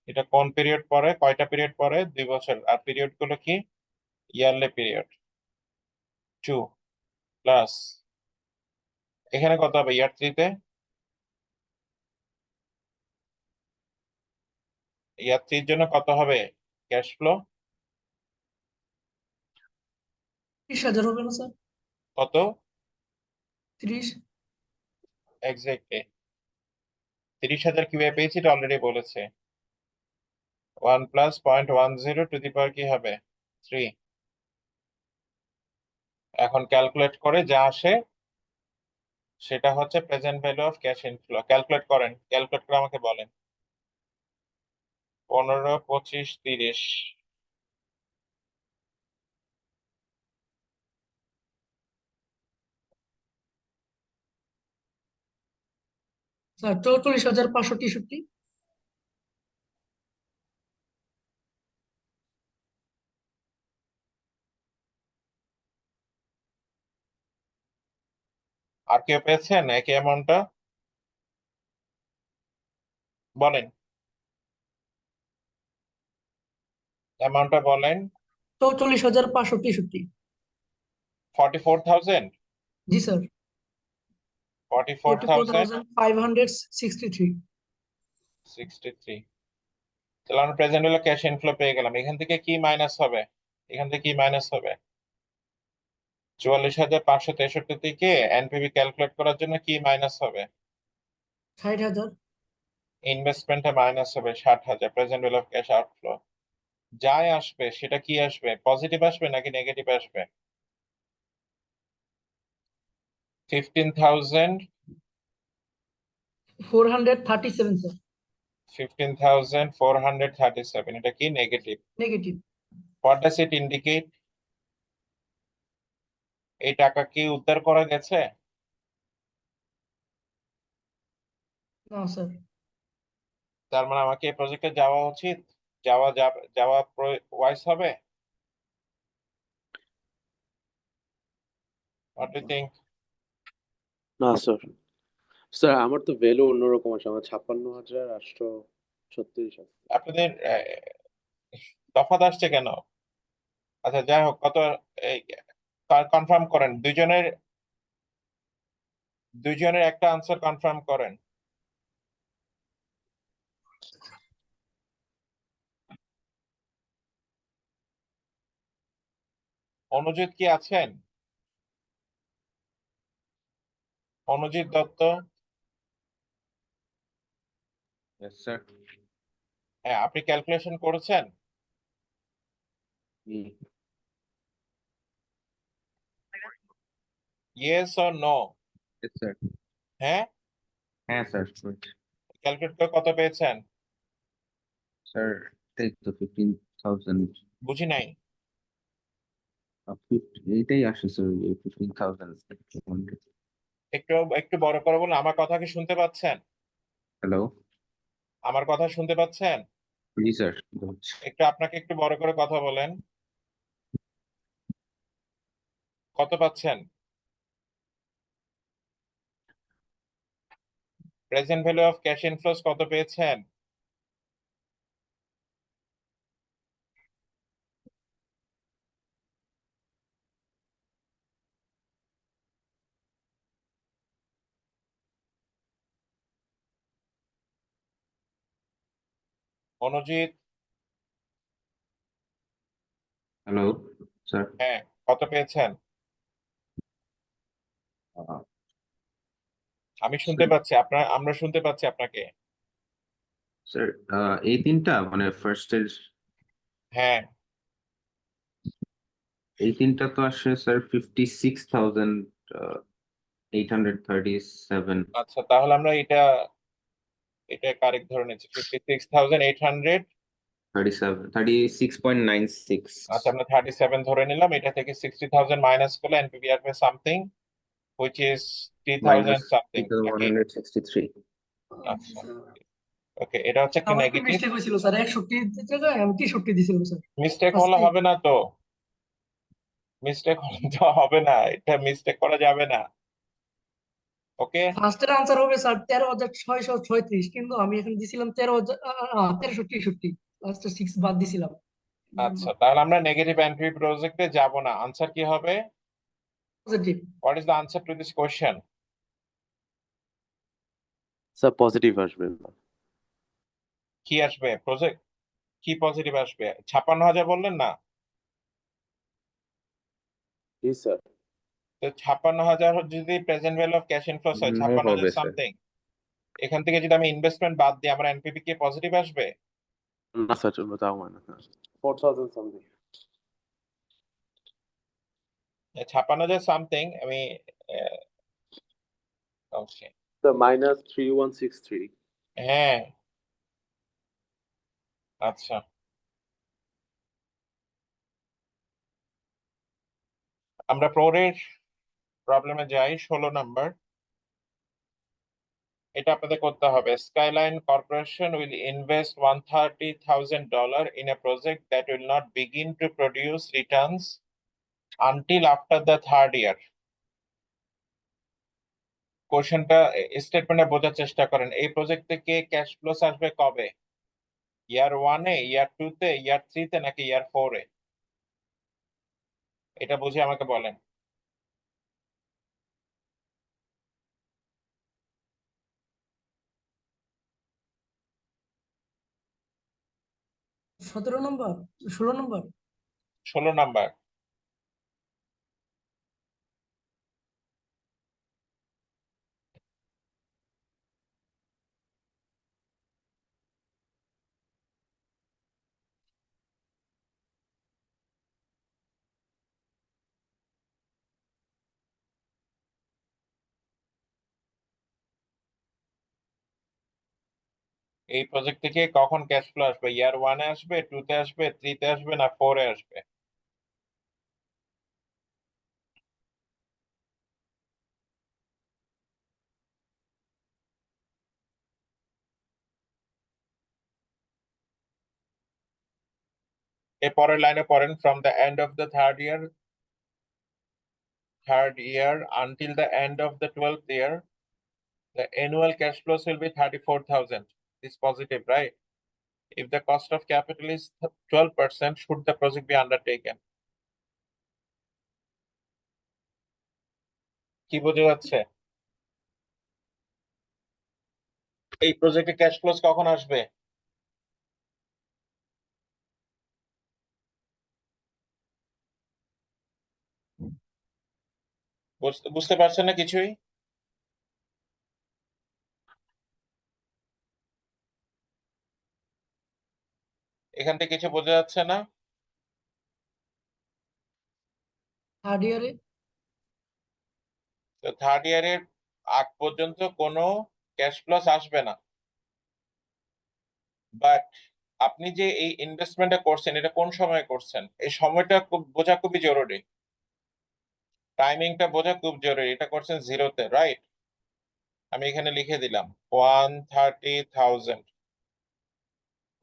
এটা কোন পিরিয়ড পরে? কয়টা পিরিয়ড পরে? 2 বছর। আর পিরিয়ড গুলো কি? Yearly period. 2 প্লাস এখানে কত হবে ইয়ার 3 তে? ইয়ার 3 জন্য কত হবে ক্যাশ ফ্লো? 30,000 হবে না স্যার? কত? 30। এক্স্যাক্টলি। 30,000 কিভাবে পেয়েছি এটা অলরেডি বলেছে। 1 প্লাস 0.10 টু দি পাওয়ার কি হবে? 3। এখন ক্যালকুলেট করে যা আসে সেটা হচ্ছে present value of cash inflow. Calculate করেন, ক্যালকুলেট করে আমাকে বলেন। 15, 25, 30। স্যার 44,563। আর কেউ পেয়েছেন একই অ্যামাউন্টটা? বলেন, অ্যামাউন্টটা বলেন। 44,563। 44,000? জি স্যার। 44,063। 44,563। তাহলে আমরা প্রেজেন্ট ভ্যালু ক্যাশ ইনফ্লো পেয়ে গেলাম। এখান থেকে কি মাইনাস হবে? এখান থেকে কি মাইনাস হবে? 44,563 থেকে এনপিভি ক্যালকুলেট করার জন্য কি মাইনাস হবে? 60,000। ইনভেস্টমেন্টে মাইনাস হবে 60,000। Present value of cash outflow যাই আসবে সেটা কি আসবে? পজিটিভ আসবে নাকি নেগেটিভ আসবে? 15,000, 437 স্যার। 15,437, এটা কি negative? Negative. What does it indicate? এই টাকা কি উদ্ধার করা গেছে? না স্যার। তার মানে আমাকে এই প্রজেক্টে যাওয়া উচিত? যাওয়া ওয়াইস হবে? What do think? না স্যার। স্যার আমার তো ভ্যালু অন্যরকম আছে, আমার 56,836 আছে। আপনাদের তফাৎ আসছে কেন? আচ্ছা যাই হোক, কত কনফার্ম করেন, দুইজনের একটা আনসার কনফার্ম করেন। অনুজিৎ কি আছেন? অনুজিৎ দত্ত? Yes, sir. হ্যাঁ, আপনি ক্যালকুলেশন করেছেন? Mm. Yes or no? Yes, sir. হ্যাঁ, হ্যাঁ স্যার ক্যালকুলেট করে কত পেয়েছেন? স্যার এই তো 15,000 বুঝি নাই। এইটাই আসে স্যার 15,000 একটু একটু বড় করে বলুন, আমার কথা কি শুনতে পাচ্ছেন? হ্যালো আমার কথা শুনতে পাচ্ছেন? জি স্যার একটু আপনাকে একটু বড় করে কথা বলেন। কত পাচ্ছেন? প্রেজেন্ট ভ্যালু অফ ক্যাশ ইনফ্লোস কত পেয়েছেন? অনুজিৎ? হ্যালো স্যার হ্যাঁ, কত পেয়েছেন? আমি শুনতে পাচ্ছি, আমরা শুনতে পাচ্ছি আপনাকে। স্যার এই তিনটা মানে ফার্স্ট এর হ্যাঁ, এই তিনটা তো আসে স্যার 56,837 আচ্ছা, তাহলে আমরা এটা কারেক্ট ধরে নিচ্ছি, 56,800। 36.96 আচ্ছা, আমরা 37 ধরে নিলাম। এটা থেকে 60,000 মাইনাস করলে এনপিভি আসবে something which is 3,000 minus something নাকি? 3,163 আচ্ছা, ওকে, এটা হচ্ছে একটা আমার একটু নেগেটিভ। মিস্টেক হয়েছিল স্যার, 61 জায়গায় আমি 63 দিছিলাম স্যার। মিস্টেক হলে হবে না তো, মিস্টেক হলে তো হবে না, এটা মিস্টেক করা যাবে না। ওকে, ফার্স্টের আনসার হবে স্যার 13,636, কিন্তু আমি এখানে দিছিলাম 13,63, লাস্টে 6 বাদ দিছিলাম। আচ্ছা, তাহলে আমরা নেগেটিভ এনপিভি প্রজেক্টে যাব না। আনসার কি হবে? Positive. What is the answer to this question? Sir positive আসবে না। কি আসবে? প্রজেক্ট কি পজিটিভ আসবে? 56,000 বললেন না? জি স্যার। তো 56,000 যদি প্রেজেন্ট ভ্যালু অফ ক্যাশ ইনফ্লোস হয়, নো 56,000 হবে স্যার সামথিং, এখান থেকে যদি আমি ইনভেস্টমেন্ট বাদ দিই, আমার এনপিভি কি পজিটিভ আসবে? না স্যার, চলবে তাও হয় না। 4,000 সামথিং। 56,000 সামথিং আমি okay, স্যার -3163। হ্যাঁ, আচ্ছা, আমরা পরের প্রবলেমে যাই। 16 নাম্বার। এটা আপনাদের করতে হবে। Skyline corporation will invest $130,000 in a project that will not begin to produce returns until after the third year. কোশ্চেনটা স্টেটমেন্টে বোঝার চেষ্টা করেন। এই প্রজেক্ট থেকে ক্যাশ ফ্লোস আসবে কবে? ইয়ার 1-এ, ইয়ার 2-তে, ইয়ার 3-তে নাকি ইয়ার 4-এ? এটা বুঝে আমাকে বলেন। সতেরো নম্বর, 16 নম্বর। 16 নাম্বার। এই প্রজেক্ট থেকে কখন ক্যাশ ফ্লো আসবে? ইয়ার 1-এ আসবে, 2-তে আসবে, 3-তে আসবে না 4-এ আসবে? এর পরের লাইনে পড়েন, from the end of the third year until the end of the 12th year, the annual cash flows will be 34,000. It's positive, right? If the cost of capital is 12%, should the project be undertaken? কি বোঝা যাচ্ছে? এই প্রজেক্টে ক্যাশ ফ্লোস কখন আসবে? বুঝতে পারছেন না কিছুই? এখান থেকে কিছু বোঝা যাচ্ছে না? থার্ড ইয়ারে তো থার্ড ইয়ারের আগ পর্যন্ত কোনো ক্যাশ ফ্লোস আসবে না, বাট আপনি যে এই ইনভেস্টমেন্টটা করছেন এটা কোন সময়ে করছেন এই সময়টা খুব বোঝা খুবই জরুরি, টাইমিংটা বোঝা খুব জরুরি। এটা করছেন জিরোতে, রাইট? আমি এখানে লিখে দিলাম 130,000।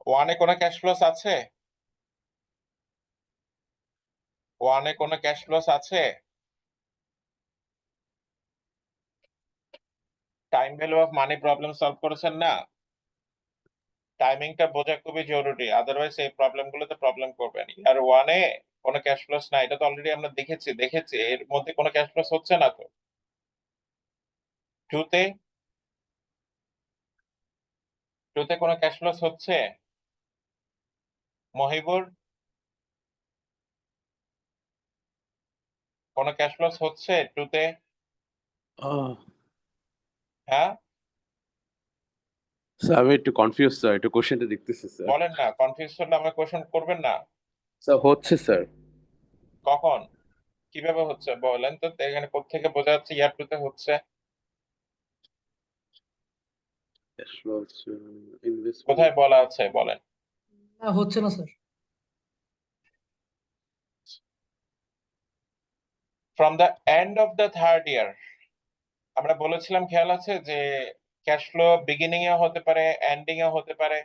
ওয়ানে কোনো ক্যাশ ফ্লোস আছে? ওয়ানে কোনো ক্যাশ ফ্লোস আছে? Time value of money problem solve করেছেন না? টাইমিংটা বোঝা খুবই জরুরি, আদারওয়াইজ এই প্রবলেম গুলোতে প্রবলেম করবেন। আর ওয়ানে কোনো ক্যাশ ফ্লোস না, এটা তো অলরেডি আমরা দেখেছি এর মধ্যে কোনো ক্যাশ ফ্লোস হচ্ছে না। তো টুতে টুতে কোনো ক্যাশ ফ্লোস হচ্ছে? মহিবুর, কোনো ক্যাশ ফ্লোস হচ্ছে টুতে? হ্যাঁ, স্যার আমি একটু কনফিউজ স্যার, একটু কোশ্চেনটা দেখতেছি স্যার। বলেন না, কনফিউজ হলে আমার কোশ্চেন করবেন না। স্যার হচ্ছে স্যার। কখন, কিভাবে হচ্ছে বলেন তো? এখানে কোত্থেকে বোঝা যাচ্ছে ইয়ার টুতে হচ্ছে? ক্যাশ ফ্লো হচ্ছে, ইনভেস্টমেন্ট। কোথায় বলা আছে বলেন? না, হচ্ছে না sir. From the end of the third year আমরা বলেছিলাম, খেয়াল আছে যে ক্যাশ ফ্লো বিগিনিং এ হতে পারে, এন্ডিং এ হতে পারে।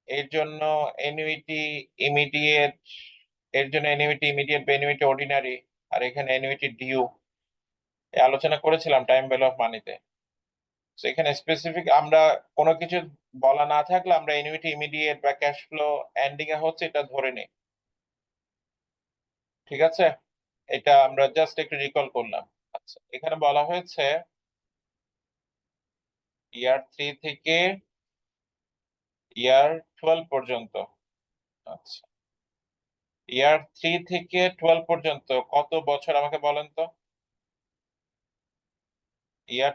এর জন্য এনুইটি ইমিডিয়েট, বা এনুইটি অর্ডিনারি, আর এখানে এনুইটি ডিউ আলোচনা করেছিলাম টাইম ভ্যালু অফ মানিতে। এখানে স্পেসিফিক আমরা কোনো কিছু বলা না থাকলে আমরা এনুইটি ইমিডিয়েট বা ক্যাশ ফ্লো এন্ডিং এ হচ্ছে এটা ধরে নিই, ঠিক আছে? এটা আমরা জাস্ট একটু রিকল করলাম। আচ্ছা, এখানে বলা হয়েছে ইয়ার 3 থেকে ইয়ার 12 পর্যন্ত। আচ্ছা, ইয়ার 3 থেকে 12 পর্যন্ত কত বছর আমাকে বলেন তো? ইয়ার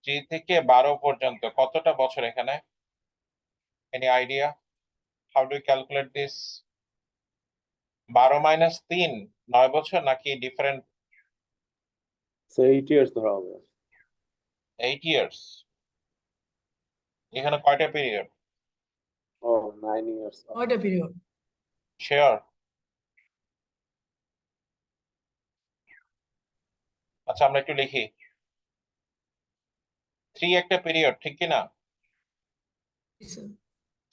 3 থেকে 12 পর্যন্ত কতটা বছর এখানে? Any idea? How do calculate this? 12 minus 3 9 বছর নাকি ডিফারেন্ট? স্যার 8 ইয়ার্স ধরা হবে। 8 ইয়ার্স। এখানে কয়টা পিরিয়ড? ও 9 ইয়ার্স। কয়টা পিরিয়ড? শিওর? আচ্ছা, আমরা একটু লিখি। 3 একটা পিরিয়ড, ঠিক কি না?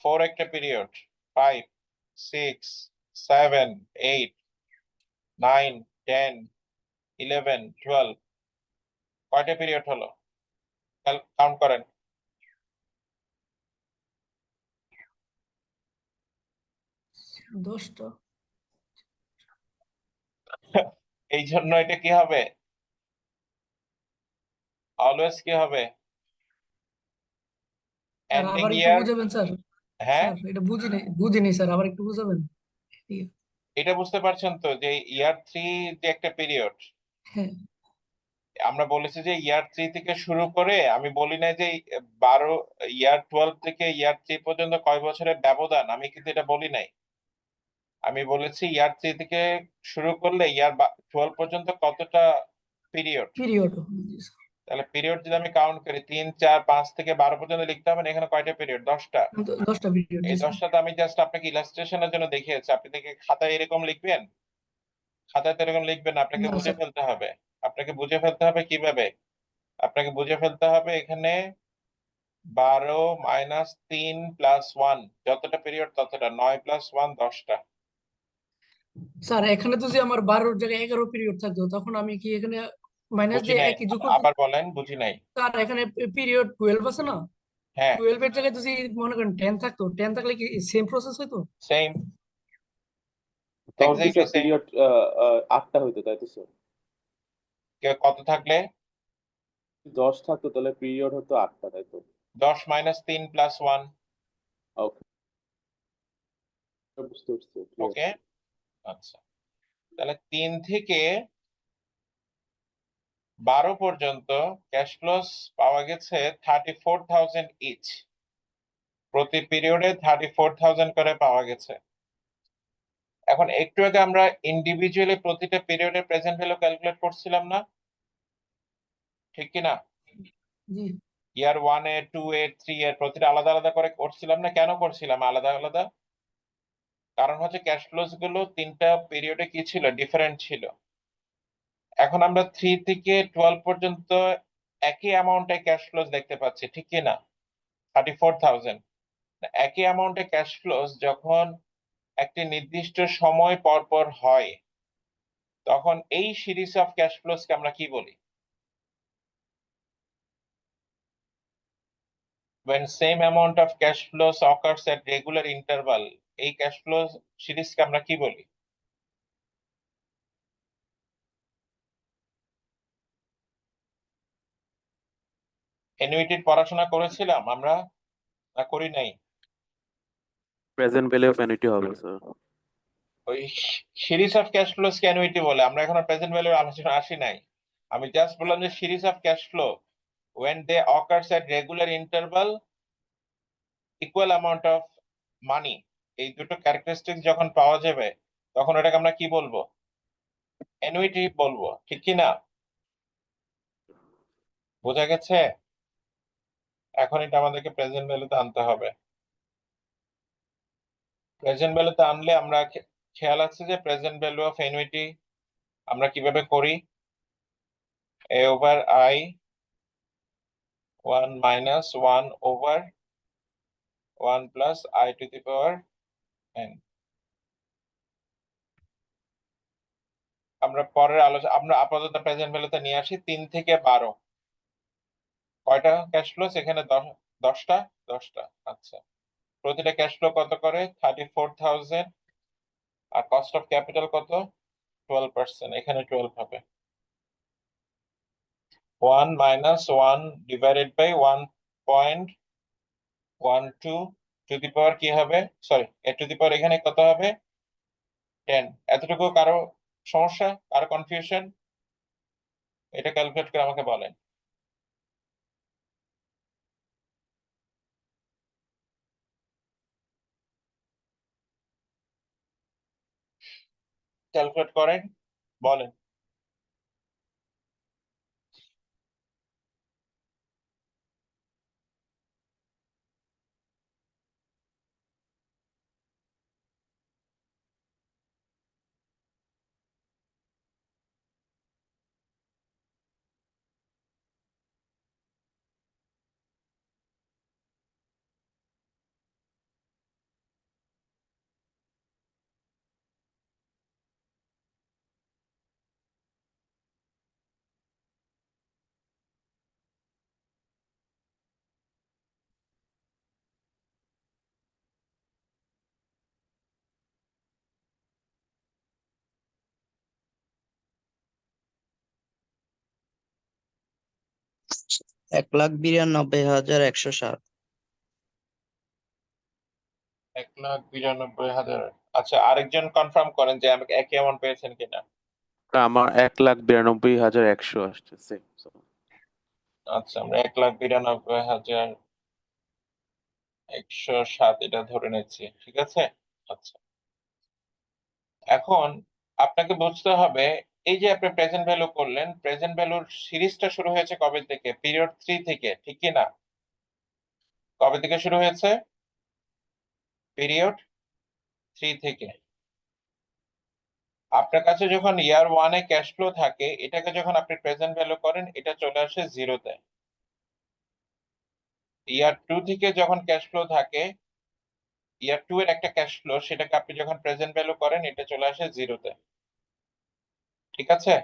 4 একটা পিরিয়ড, 5 6 7 8 9 10 11 12 কয়টা পিরিয়ড হলো? কাউন্ট করেন। দশটা। এই জন্য এটা কি হবে? অলওয়েজ কি হবে? স্যার এন্ডিং আবার একটু ইয়ার। বুঝাবেন স্যার? হ্যাঁ, স্যার এটা বুঝিনি স্যার, আবার একটু বুঝাবেন? এটা বুঝতে পারছেন তো যে ইয়ার 3 যে একটা পিরিয়ড, হ্যাঁ, আমরা বলেছি যে ইয়ার 3 থেকে শুরু করে, আমি বলি না যে 12 ইয়ার 12 থেকে ইয়ার 3 পর্যন্ত কয় বছরের ব্যবধান, আমি কিন্তু এটা বলি নাই। আমি বলেছি ইয়ার 3 থেকে শুরু করলে ইয়ার 12 পর্যন্ত কতটা পিরিয়ড। পিরিয়ড। তাহলে পিরিয়ড যদি আমি কাউন্ট করি 3 4 5 থেকে 12 পর্যন্ত লিখতে হবে না? এখানে কয়টা পিরিয়ড? 10টা। 10টা পিরিয়ড, জি এই স্যার। 10টাতে আমি জাস্ট আপনাকে ইলাস্ট্রেশনের জন্য দেখিয়েছি। আপনি দেখে খাতায় এরকম লিখবেন? খাতায় তো এরকম লিখবেন না, আপনাকে না বুঝে স্যার। ফেলতে হবে। আপনাকে বুঝে ফেলতে হবে কিভাবে? আপনাকে বুঝে ফেলতে হবে এখানে 12 মাইনাস 3 প্লাস 1, যতটা পিরিয়ড ততটা, 9 প্লাস 1 10টা। স্যার এখানে তো যে আমার 12-র জায়গায় 11 পিরিয়ড থাকতো, তখন আমি কি এখানে মাইনাস বুঝি দিয়ে নাই, একই যোগ করতে? আবার বলেন, বুঝি নাই। স্যার এখানে পিরিয়ড 12 আছে না? হ্যাঁ, 12 এর জায়গায় যদি মনে করেন 10 থাকতো, 10 থাকলে কি সেম প্রসেস হতো? সেম, তখন তো এক্স্যাক্টলি স্যার সেম। পিরিয়ড 8টা হইতো, তাই তো স্যার? কত থাকলে? 10 থাকতো তাহলে পিরিয়ড হতো 8টা, তাই তো? 10 মাইনাস 3 প্লাস 1। ওকে, বুঝতে পারছি, ক্লিয়ার। ওকে, আচ্ছা। তাহলে 3 থেকে 12 পর্যন্ত ক্যাশ ফ্লোস পাওয়া গেছে 34,000 ইচ। প্রতি পিরিয়ডে 34,000 করে পাওয়া গেছে। এখন একটু আগে আমরা ইন্ডিভিজুয়ালি প্রতিটা পিরিয়ডে প্রেজেন্ট ভ্যালু ক্যালকুলেট করছিলাম না, ঠিক কি না? জি ইয়ার 1 এ 2 এ 3 এর প্রতিটা আলাদা আলাদা করে করছিলাম না? কেন করছিলাম আলাদা আলাদা? কারণ হচ্ছে ক্যাশ ফ্লোস গুলো তিনটা পিরিয়ডে কি ছিল, ডিফারেন্ট ছিল। এখন আমরা 3 থেকে 12 পর্যন্ত একই অ্যামাউন্টে ক্যাশ ফ্লোস দেখতে পাচ্ছি, ঠিক কি না? 34,000। একই অ্যামাউন্টে ক্যাশ ফ্লোস যখন একটি নির্দিষ্ট সময় পর পর হয়, তখন এই সিরিজ অফ ক্যাশ ফ্লোসকে আমরা কি বলি? when same amount of cash flows occurs at regular interval, এই ক্যাশ ফ্লো সিরিজকে আমরা কি বলি? অ্যানুইটির পড়াশোনা করেছিলাম আমরা, না করি নাই? প্রেজেন্ট ভ্যালু অফ অ্যানুইটি হবে স্যার। ওই series of cash flows K annuity বলে। আমরা এখন প্রেজেন্ট ভ্যালুর আলোচনা আসি নাই। আমি জাস্ট বললাম যে series of cash flow when they occurs at regular interval, equal amount of money, এই দুটো ক্যারেক্টারিস্টিক্স যখন পাওয়া যাবে তখন ওটাকে আমরা কি বলবো? অ্যানুইটি বলবো, ঠিক কি না? বোঝা গেছে? এখন এটা আমাদেরকে প্রেজেন্ট ভ্যালুতে আনতে হবে। প্রেজেন্ট ভ্যালুতে আনলে আমরা খেয়াল আছে যে প্রেজেন্ট ভ্যালু অফ অ্যানুইটি আমরা কিভাবে করি? a over i 1 minus 1 over 1 plus i two the power n। আমরা পরের আলোচনা, আমরা আপাতত প্রেজেন্ট ভ্যালুতে নিয়ে আসি 3 থেকে 12। কয়টা ক্যাশ ফ্লো? এখানে 10টা। 10টা, আচ্ছা। প্রতিটা ক্যাশ ফ্লো কত করে? 34,000। আর কস্ট অফ ক্যাপিটাল কত? 12%। এখানে 12 হবে। 1 minus 1 divided by 1.12 to the power কি হবে? সরি, এ টু দি পাওয়ার এখানে কত হবে? 10। এতটুকু কারো সমস্যা, কারো কনফিউশন? এটা ক্যালকুলেট করে আমাকে বলেন। ক্যালকুলেট করেন, বলেন। এক লাখ 92,160। 1,92,000। আচ্ছা, আরেকজন কনফার্ম করেন যে আমাকে একই অ্যামাউন্ট পেয়েছেন কিনা। আমার 1,92,100 আসছে সেম। আচ্ছা, আমরা 1,92,107 এটা ধরে নিচ্ছি, ঠিক আছে। আচ্ছা, এখন আপনাকে বুঝতে হবে, এই যে আপনি প্রেজেন্ট ভ্যালু করলেন, প্রেজেন্ট ভ্যালুর সিরিজটা শুরু হয়েছে কবে থেকে? পিরিয়ড 3 থেকে, ঠিক কি না? কবে থেকে শুরু হয়েছে? পিরিয়ড 3 থেকে। আপনার কাছে যখন ইয়ার 1 এ ক্যাশ ফ্লো থাকে, এটাকে যখন আপনি প্রেজেন্ট ভ্যালু করেন, এটা চলে আসে জিরোতে। ইয়ার 2 থেকে যখন ক্যাশ ফ্লো থাকে, ইয়ার 2 এর একটা ক্যাশ ফ্লো, সেটাকে আপনি যখন প্রেজেন্ট ভ্যালু করেন, এটা চলে আসে জিরোতে, ঠিক আছে।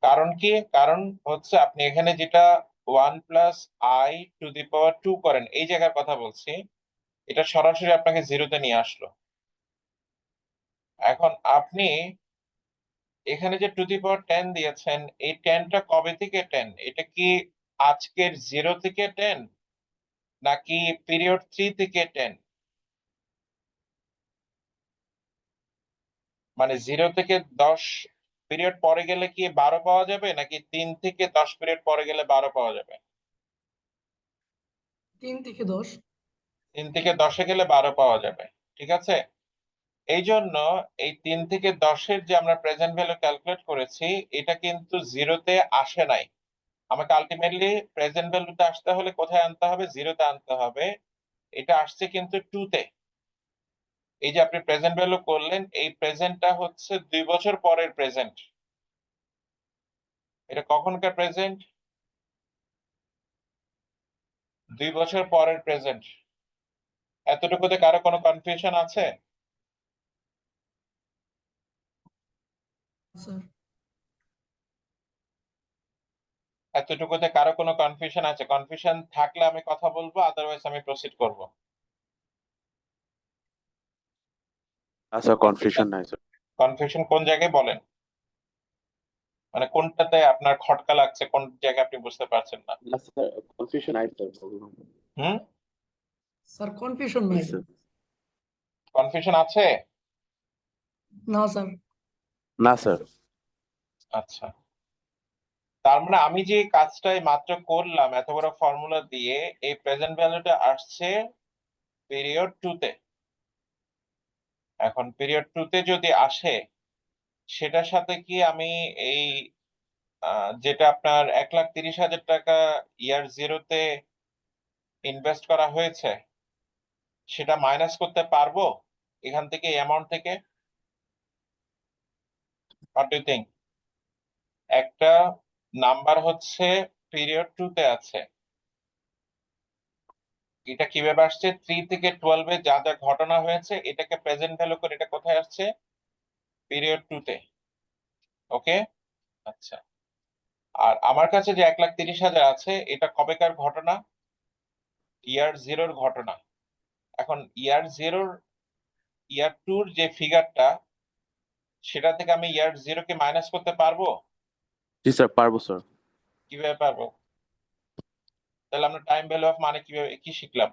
কারণ কি? কারণ হচ্ছে আপনি এখানে যেটা 1 প্লাস i টু দি পাওয়ার 2 করেন, এই জায়গার কথা বলছি, এটা সরাসরি আপনাকে জিরোতে নিয়ে আসলো। এখন আপনি এখানে যে টু দি পাওয়ার 10 দিয়েছেন, এই 10টা কবে থেকে 10? এটা কি আজকের 0 থেকে 10, নাকি পিরিয়ড 3 থেকে 10? মানে 0 থেকে 10 পিরিয়ড পরে গেলে কি 12 পাওয়া যাবে, নাকি 3 থেকে 10 পিরিয়ড পরে গেলে 12 পাওয়া যাবে? 3 থেকে 10। 3 থেকে 10-এ গেলে 12 পাওয়া যাবে, ঠিক আছে। এই জন্য এই 3 থেকে 10-এর যে আমরা প্রেজেন্ট ভ্যালু ক্যালকুলেট করেছি, এটা কিন্তু জিরোতে আসে নাই। আমাকে আলটিমেটলি প্রেজেন্ট ভ্যালুতে আসতে হলে কোথায় আনতে হবে? জিরোতে আনতে হবে। এটা আসছে কিন্তু 2 তে। এই যে আপনি প্রেজেন্ট ভ্যালু করলেন, এই প্রেজেন্টটা হচ্ছে 2 বছর পরের প্রেজেন্ট। এটা কখনকার প্রেজেন্ট? 2 বছর পরের প্রেজেন্ট। এতটুকুতে কারো কোনো কনফিউশন আছে? স্যার এতটুকুতে কারো কোনো কনফিউশন আছে? কনফিউশন থাকলে আমি কথা বলবো, আদারওয়াইজ আমি প্রসিড করব। আচ্ছা, কনফিউশন নাই স্যার। কনফিউশন কোন জায়গায় বলেন, মানে কোনটাতে আপনার খটকা লাগছে, কোন জায়গায় আপনি বুঝতে পারছেন না? না স্যার, কনফিউশন নাই স্যার। হুম, স্যার কনফিউশন নাই। স্যার কনফিউশন আছে? না স্যার। না স্যার। আচ্ছা, তার মানে আমি যে কাজটাই মাত্র করলাম এত বড় ফর্মুলা দিয়ে, এই প্রেজেন্ট ভ্যালুটা আসছে পিরিয়ড 2 তে। এখন পিরিয়ড 2 তে যদি আসে, সেটার সাথে কি আমি এই যেটা আপনার 1,30,000 টাকা ইয়ার জিরোতে ইনভেস্ট করা হয়েছে, সেটা মাইনাস করতে পারবো এখান থেকে, এই অ্যামাউন্ট থেকে? What do think? একটা নাম্বার হচ্ছে পিরিয়ড 2 তে আছে, এটা কিভাবে আসছে? 3 থেকে 12-এ যা যা ঘটনা হয়েছে এটাকে প্রেজেন্ট ভ্যালু করে এটা কোথায় আসছে? পিরিয়ড 2 তে। ওকে, আচ্ছা। আর আমার কাছে যে 1,30,000 আছে, এটা কবেকার ঘটনা? ইয়ার জিরোর ঘটনা। এখন ইয়ার টুর যে ফিগারটা, সেটা থেকে আমি ইয়ার জিরোকে মাইনাস করতে পারবো? জি স্যার, পারবো স্যার। কিভাবে পারবো? তাহলে আমরা টাইম ভ্যালু অফ মানে কিভাবে কি শিখলাম?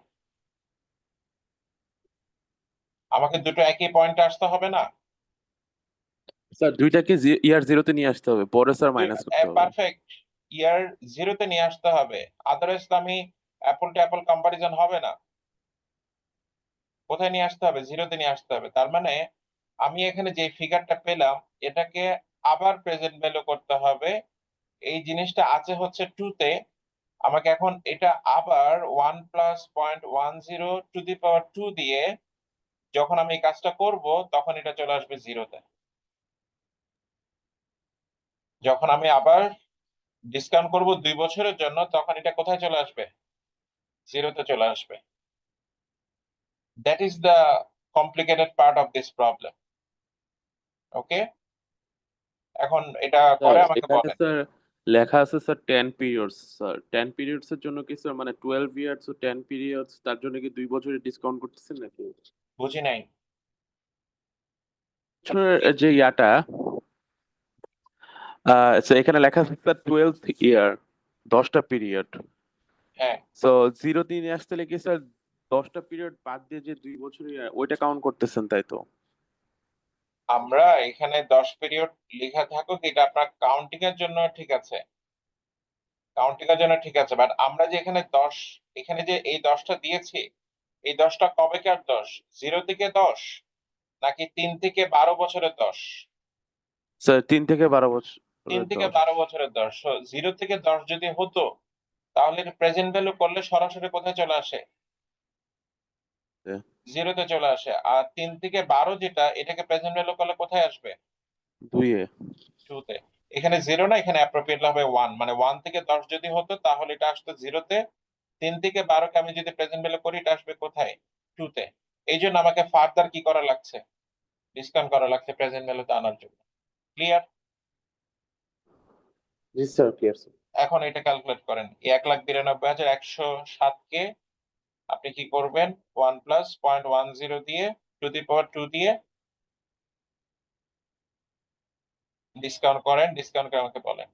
আমাকে দুটো একই পয়েন্টে আসতে হবে না? স্যার দুইটাকে ইয়ার জিরোতে নিয়ে আসতে হবে, পরে স্যার মাইনাস করতে হবে। পারফেক্ট, ইয়ার জিরোতে নিয়ে আসতে হবে, আদারওয়াইজ তো আমি অ্যাপল টু অ্যাপল কম্পারিজন হবে না। কোথায় নিয়ে আসতে হবে? জিরোতে নিয়ে আসতে হবে। তার মানে আমি এখানে যে ফিগারটা পেলাম, এটাকে আবার প্রেজেন্ট ভ্যালু করতে হবে। এই জিনিসটা আছে হচ্ছে 2 তে, আমাকে এখন এটা আবার 1 প্লাস 0.10 টু দি পাওয়ার 2 দিয়ে যখন আমি এই কাজটা করব, তখন এটা চলে আসবে জিরোতে। যখন আমি আবার ডিসকাউন্ট করব 2 বছরের জন্য, তখন এটা কোথায় চলে আসবে? জিরোতে চলে আসবে। That is the complicated part of this problem. Okay, এখন এটা স্যার করে আমাকে এখানে বলেন। স্যার লেখা আছে স্যার 10 পিরিয়ডস। স্যার 10 পিরিয়ডস এর জন্য কি স্যার, মানে 12 ইয়ার্স ও 10 পিরিয়ডস, তার জন্য কি 2 বছরের ডিসকাউন্ট করতেছেন নাকি? বুঝি নাই। বছরের যে ইয়াটা, এখানে লেখা আছে স্যার 12 ইয়ার, 10টা পিরিয়ড। হ্যাঁ, সো জিরো দিয়ে নিয়ে আসতে হলে কি স্যার 10টা পিরিয়ড বাদ দিয়ে যে 2 বছরের ওইটা কাউন্ট করতেছেন, তাই তো? আমরা এখানে 10 পিরিয়ড লেখা থাকুক, এটা আপনার কাউন্টিং এর জন্য ঠিক আছে, কাউন্টিং এর জন্য ঠিক আছে, বাট আমরা যে এখানে 10, এখানে যে এই 10টা দিয়েছি, এই 10টা কবেকার 10? 0 থেকে 10, নাকি 3 থেকে 12 বছরের 10? স্যার 3 থেকে 12 3 বছরের থেকে 10। 12 বছরের 10। 0 থেকে 10 যদি হতো, তাহলে প্রেজেন্ট ভ্যালু করলে সরাসরি কোথায় চলে আসে? জিরোতে চলে আসে। আর 3 থেকে 12 যেটা, এটাকে প্রেজেন্ট ভ্যালু করলে কোথায় আসবে? 2 এ। 2 তে। এখানে 0 না, এখানে অ্যাপ্রোপ্রিয়েটলি হবে 1, মানে 1 থেকে 10 যদি হতো তাহলে এটা আসতো 0 তে। 3 থেকে 12 কে আমি যদি প্রেজেন্ট ভ্যালু করি, এটা আসবে কোথায়? 2 তে। এই জন্য আমাকে ফার্দার কি করা লাগছে? ডিসকাউন্ট করা লাগছে প্রেজেন্ট ভ্যালুতে আনার জন্য। ক্লিয়ার? জি স্যার, ক্লিয়ার স্যার। এখন এটা ক্যালকুলেট করেন, এই 1,92,107 কে আপনি কি করবেন? 1 প্লাস 0.10 দিয়ে টু দি পাওয়ার 2 দিয়ে ডিসকাউন্ট করেন, ডিসকাউন্ট করে আমাকে বলেন।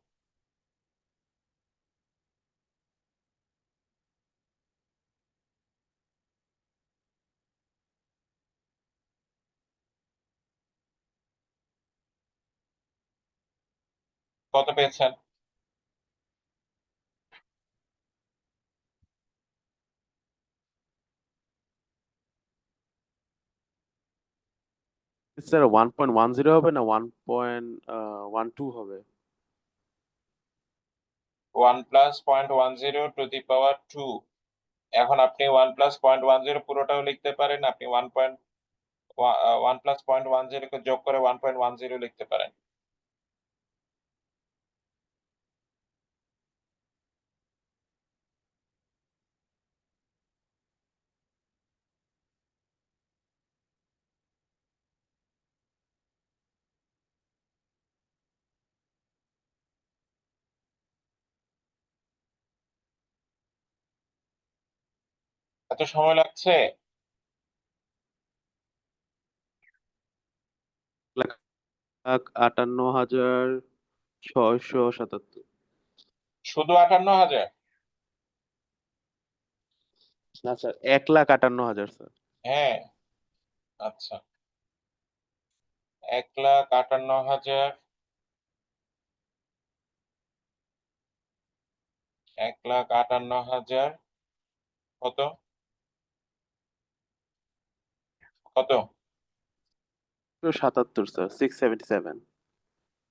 কত পেয়েছেন? স্যার 1.10 হবে না 1.12 হবে? 1 প্লাস 0.10 টু দি পাওয়ার 2। এখন আপনি 1 প্লাস 0.10 পুরোটাও লিখতে পারেন, আপনি 1 প্লাস 0.10 কে যোগ করে 1.10 লিখতে পারেন। এত সময় লাগছে? 1,58,677। শুধু 58,000? না স্যার, 1,58,000 স্যার। হ্যাঁ, আচ্ছা, 1,58,000, 1,58,000 কত কত? 77 স্যার, 677।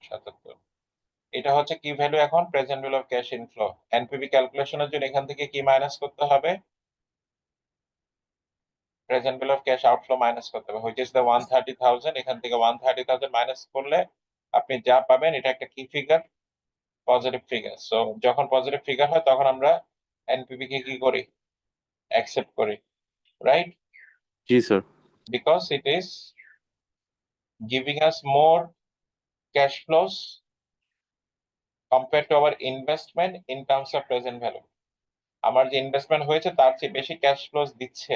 77। এটা হচ্ছে কি ভ্যালু এখন? Present value of cash inflow. NPV ক্যালকুলেশনের জন্য এখান থেকে কি মাইনাস করতে হবে? Present value of cash outflow minus করতে হবে, হুইচ ইজ দ্য 130,000। এখান থেকে 130,000 মাইনাস করলে আপনি যা পাবেন এটা একটা কি ফিগার? Positive figure. সো যখন পজিটিভ ফিগার হয় তখন আমরা এনপিভি কে কি করি? অ্যাকসেপ্ট করি, right? G sir. Because it is giving us more cash flows compare to our investment in terms of present value. আমার যে ইনভেস্টমেন্ট হয়েছে তার চেয়ে বেশি ক্যাশ ফ্লোস দিচ্ছে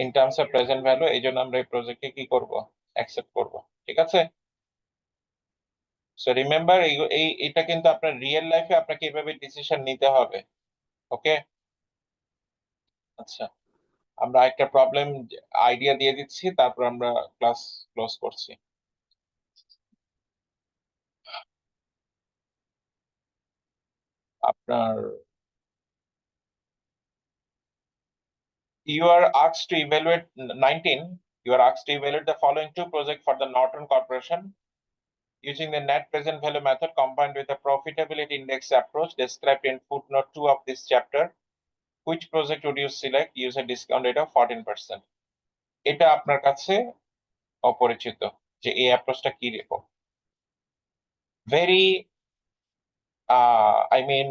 in terms of present value. এই জন্য আমরা এই প্রজেক্টকে কি করব? অ্যাকসেপ্ট করব। ঠিক আছে? সো রিমেম্বার, এটা কিন্তু আপনার রিয়েল লাইফে আপনাকে এভাবে ডিসিশন নিতে হবে। ওকে, আচ্ছা, আমরা একটা প্রবলেম আইডিয়া দিয়ে দিচ্ছি, তারপর আমরা ক্লাস ক্লোজ করছি। আপনার you are asked to evaluate 19. You are asked to evaluate the following two projects for the Norton Corporation using the net present value method combined with the profitability index approach described in footnote 2 of this chapter. Which project would you select? Use a discount rate of 14%. এটা আপনার কাছে অপরিচিত যে এই অ্যাপ্রোচটা কি রেপ। Very I mean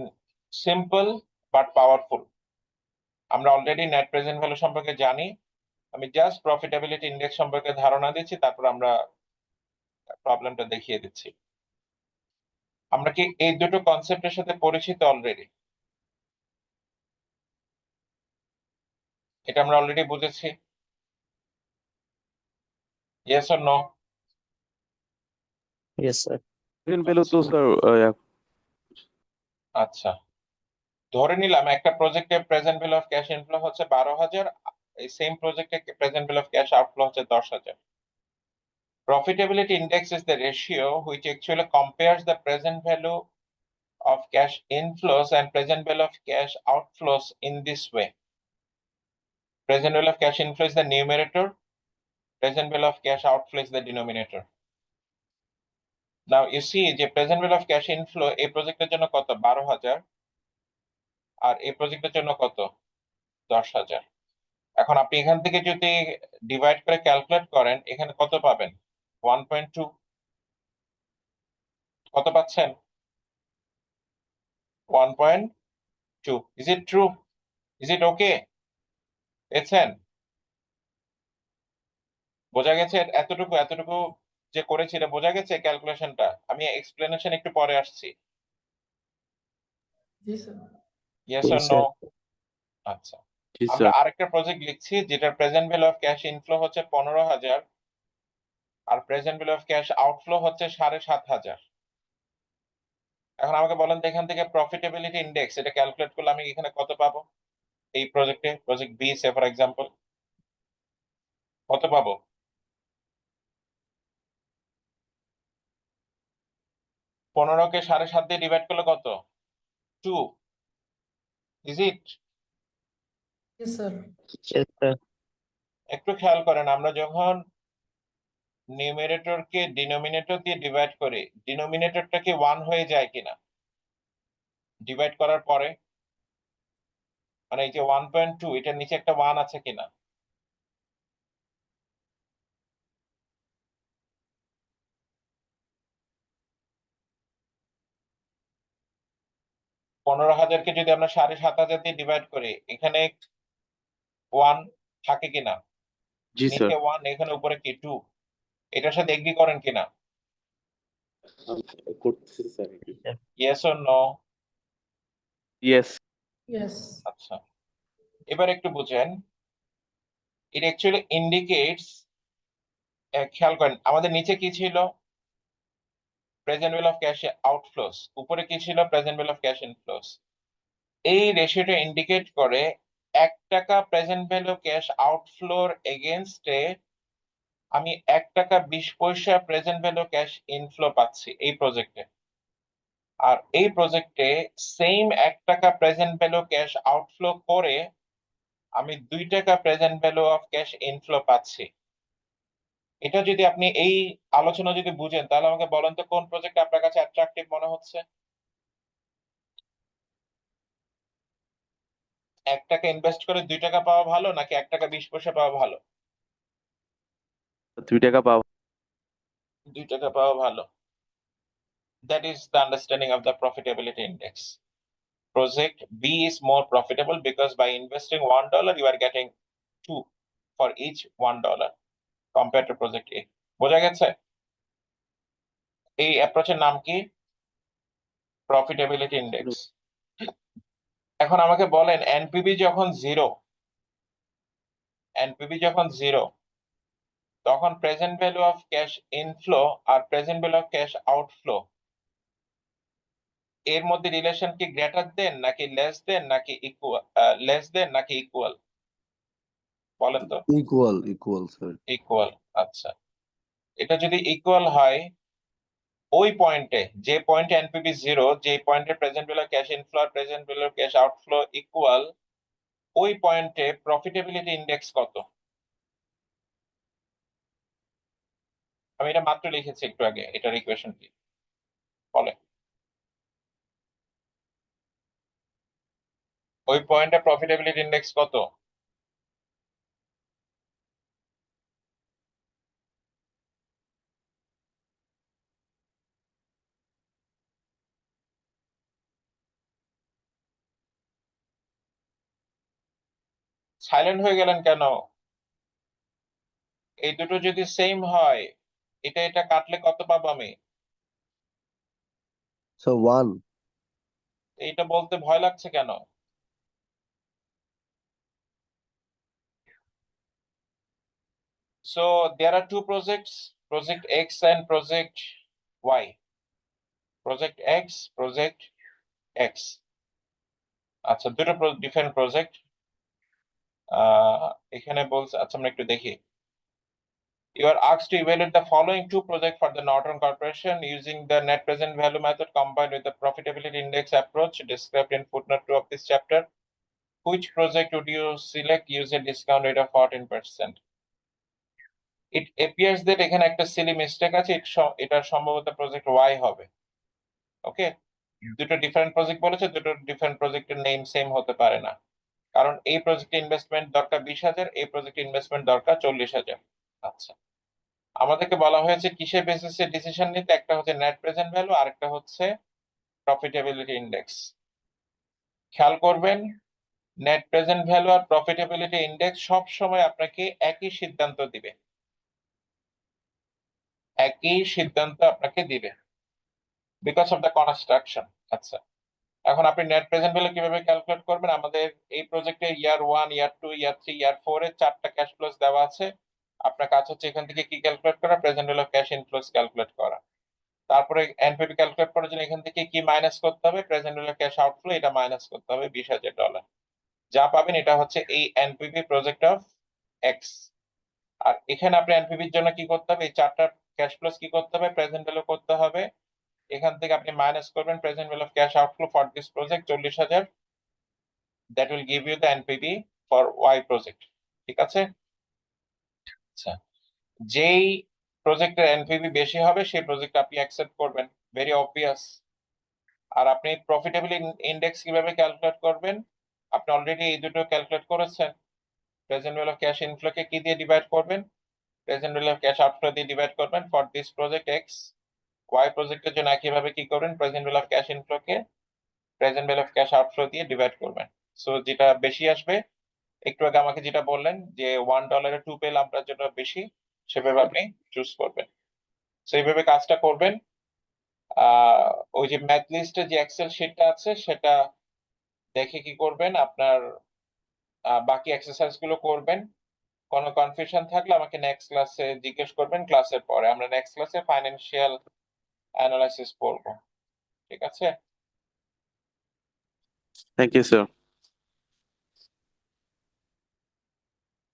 simple but powerful. আমরা অলরেডি নেট প্রেজেন্ট ভ্যালু সম্পর্কে জানি, আমি জাস্ট প্রফিটেবিলিটি ইন্ডেক্স সম্পর্কে ধারণা দিচ্ছি, তারপর আমরা প্রবলেমটা দেখিয়ে দিচ্ছি। আমরা কি এই দুটো কনসেপ্টের সাথে পরিচিত অলরেডি? এটা আমরা অলরেডি বুঝেছি? Yes or no? Yes sir. Present value তো স্যার আচ্ছা, ধরে নিলাম একটা প্রজেক্টে present value of cash inflow হচ্ছে 12,000, এই সেম প্রজেক্টে present value of cash outflow হচ্ছে 10,000। Profitability index is the ratio which actually compares the present value of cash inflows and present value of cash outflows in this way. Present value of cash inflow is the numerator, present value of cash outflow is the denominator. Now you see যে present value of cash inflow এই প্রজেক্টের জন্য কত? 12,000, আর এই প্রজেক্টের জন্য কত? 10,000। এখন আপনি এখান থেকে যদি ডিভাইড করে ক্যালকুলেট করেন, এখানে কত পাবেন? 1.2। কত পাচ্ছেন? 1.2। Is it true? Is it okay? পেয়েছেন? বোঝা গেছে? এতটুকু এতটুকু যে করেছি এটা বোঝা গেছে ক্যালকুলেশনটা? আমি এক্সপ্লেনেশন একটু পরে আসছি। জি স্যার। ইয়েস জি অর নো? স্যার। আচ্ছা, জি আমরা স্যার। আরেকটা প্রজেক্ট লিখছি যেটার present value of cash inflow হচ্ছে 15,000 আর present value of cash outflow হচ্ছে 7,500। এখন আমাকে বলেন তো এখান থেকে প্রফিটেবিলিটি ইন্ডেক্স এটা ক্যালকুলেট করলে আমি এখানে কত পাবো? এই প্রজেক্টে, project B say for example, কত পাবো? 15কে 7.5 দিয়ে ডিভাইড করলে কত? 2, is it? Yes, sir. Yes, sir. একটু খেয়াল করেন, আমরা যখন নিউমারেটরকে ডিনোমিনেটর দিয়ে ডিভাইড করি, ডিনোমিনেটরটা কি 1 হয়ে যায় কিনা ডিভাইড করার পরে? মানে এই যে 1.2, এটার নিচে একটা 1 আছে কিনা? কে যদি আমরা 7,500 দিয়ে ডিভাইড করি, এখানে 1 থাকে কিনা? জি স্যার, নিচে 1, এখানে উপরে কি 2? এটার সাথে এগ্রি করেন কিনা? করতেছি sir. Yes or no? Yes. Yes. আচ্ছা, এবার একটু বুঝেন, it actually indicates, খেয়াল করেন আমাদের নিচে কি ছিল? Present value of cash outflows, উপরে কি ছিল? Present value of cash inflows. এই রেশিওটা ইন্ডিকেট করে 1 টাকা প্রেজেন্ট ভ্যালু ক্যাশ আউটফ্লোর এগেইনস্টে আমি 1 টাকা 20 পয়সা প্রেজেন্ট ভ্যালু ক্যাশ ইনফ্লো পাচ্ছি এই প্রজেক্টে। আর এই প্রজেক্টে সেম 1 টাকা প্রেজেন্ট ভ্যালু ক্যাশ আউটফ্লো করে আমি 2 টাকা present value of cash inflow পাচ্ছি। এটা যদি আপনি এই আলোচনা যদি বুঝেন, তাহলে আমাকে বলেন তো কোন প্রজেক্ট আপনার কাছে অ্যাট্রাকটিভ মনে হচ্ছে? 1 টাকা ইনভেস্ট করে 2 টাকা পাওয়া ভালো, নাকি 1 টাকা 20 পয়সা পাওয়া ভালো? 2 টাকা পাওয়া। 2 টাকা পাওয়া ভালো। That is the understanding of the profitability index. Project B is more profitable because by investing $1, you are getting 2 for each $1 compared to project A. বোঝা গেছে? এই অ্যাপ্রোচের নাম কি? Profitability index. এখন আমাকে বলেন, এনপিভি যখন 0, তখন present value of cash inflow আর present value of cash outflow এর মধ্যে রিলেশন কি গ্রেটার দেন নাকি লেস দেন নাকি ইকুয়াল? বলেন তো। Equal, sir. ইকুয়াল। আচ্ছা, এটা যদি ইকুয়াল হয়, ওই পয়েন্টে, যে পয়েন্টে এনপিভি 0, যে পয়েন্টে প্রেজেন্ট ভ্যালু ক্যাশ ইনফ্লো আর present value cash outflow equal, ওই পয়েন্টে প্রফিটেবিলিটি ইন্ডেক্স কত? আমি এটা মাত্র লিখেছি একটু আগে, এটার ইকুয়েশন কি বলে? ওই পয়েন্টে প্রফিটেবিলিটি ইন্ডেক্স কত? সাইলেন্ট হয়ে গেলেন কেন? এই দুটো যদি সেম হয়, এটা কাটলে কত পাবো আমি? So 1. এইটা বলতে ভয় লাগছে কেন? So there are two projects, Project X and Project Y. Project X, Project X. আচ্ছা, দুটো ডিফারেন্ট প্রজেক্ট। এখানে বলছে, আচ্ছা আমরা একটু দেখি। You are asked to evaluate the following two projects for the Norton Corporation using the net present value method combined with the profitability index approach described in footnote 2 of this chapter. Which project would you select use a discount rate of 14%? It appears that এখানে একটা সিলি মিস্টেক আছে, এটা সম্ভবত প্রজেক্ট Y হবে। ওকে, দুটো ডিফারেন্ট প্রজেক্ট বলেছে, দুটো ডিফারেন্ট প্রজেক্টের নেম সেম হতে পারে না, কারণ এই প্রজেক্টে ইনভেস্টমেন্ট দরকার 20,000, এই প্রজেক্টে ইনভেস্টমেন্ট দরকার 40,000। আচ্ছা, আমাদেরকে বলা হয়েছে কিসের বেসিসে ডিসিশন নিতে? একটা হচ্ছে নেট প্রেজেন্ট ভ্যালু, আর একটা হচ্ছে প্রফিটেবিলিটি ইন্ডেক্স। খেয়াল করবেন, নেট প্রেজেন্ট ভ্যালু আর প্রফিটেবিলিটি ইন্ডেক্স সব সময় আপনাকে একই সিদ্ধান্ত দিবে, বিকজ অফ দ্য কনস্ট্রাকশন। আচ্ছা, এখন আপনি নেট প্রেজেন্ট ভ্যালু কিভাবে ক্যালকুলেট করবেন? আমাদের এই প্রজেক্টে ইয়ার 1, ইয়ার 2, ইয়ার 3, ইয়ার 4 এর 4টা ক্যাশ ফ্লোস দেওয়া আছে। আপনার কাজ হচ্ছে এখান থেকে কি ক্যালকুলেট করা? Present value of cash inflows calculate করা। তারপরে এনপিভি ক্যালকুলেট করার জন্য এখান থেকে কি মাইনাস করতে হবে? প্রেজেন্ট ভ্যালু ক্যাশ আউটফ্লো, এটা মাইনাস করতে হবে $20,000। যা পাবেন এটা হচ্ছে এই এনপিভি প্রজেক্ট অফ এক্স। আর এখানে আপনি এনপিভির জন্য কি করতে হবে? এই 4টা ক্যাশ ফ্লোস কি করতে হবে? প্রেজেন্ট ভ্যালু করতে হবে, এখান থেকে আপনি মাইনাস করবেন present value of cash outflow for this project 40,000, that will give you the NPV for Y project. ঠিক আছে? আচ্ছা, যেই প্রজেক্টের এনপিভি বেশি হবে সেই প্রজেক্ট আপনি অ্যাকসেপ্ট করবেন, ভেরি অবভিয়াস। আর আপনি প্রফিটেবিলিটি ইন্ডেক্স কিভাবে ক্যালকুলেট করবেন? আপনি অলরেডি এই দুটো ক্যালকুলেট করেছেন। প্রেজেন্ট ভ্যালু অফ ক্যাশ ইনফ্লোকে কি দিয়ে ডিভাইড করবেন? Present value of cash outflow দিয়ে ডিভাইড করবেন for this project X. Y প্রজেক্টের জন্য একইভাবে কি করবেন? প্রেজেন্ট ভ্যালু অফ ক্যাশ ইনফ্লোকে present value of cash outflow দিয়ে ডিভাইড করবেন। সো যেটা বেশি আসবে, একটু আগে আমাকে যেটা বললেন যে $1 2 পেলে আপনার জন্য বেশি, সেভাবে আপনি চুজ করবেন। সো এইভাবে কাজটা করবেন। ওই যে ম্যাথ লিস্টে যে এক্সেল শিটটা আছে সেটা দেখে কি করবেন, আপনার বাকি এক্সারসাইজ গুলো করবেন। কোনো কনফিউশন থাকলে আমাকে নেক্সট ক্লাসে জিজ্ঞেস করবেন, ক্লাসের পরে। আমরা নেক্সট ক্লাসে ফাইন্যান্সিয়াল অ্যানালাইসিস পড়বো। ঠিক আছে? Thank you sir.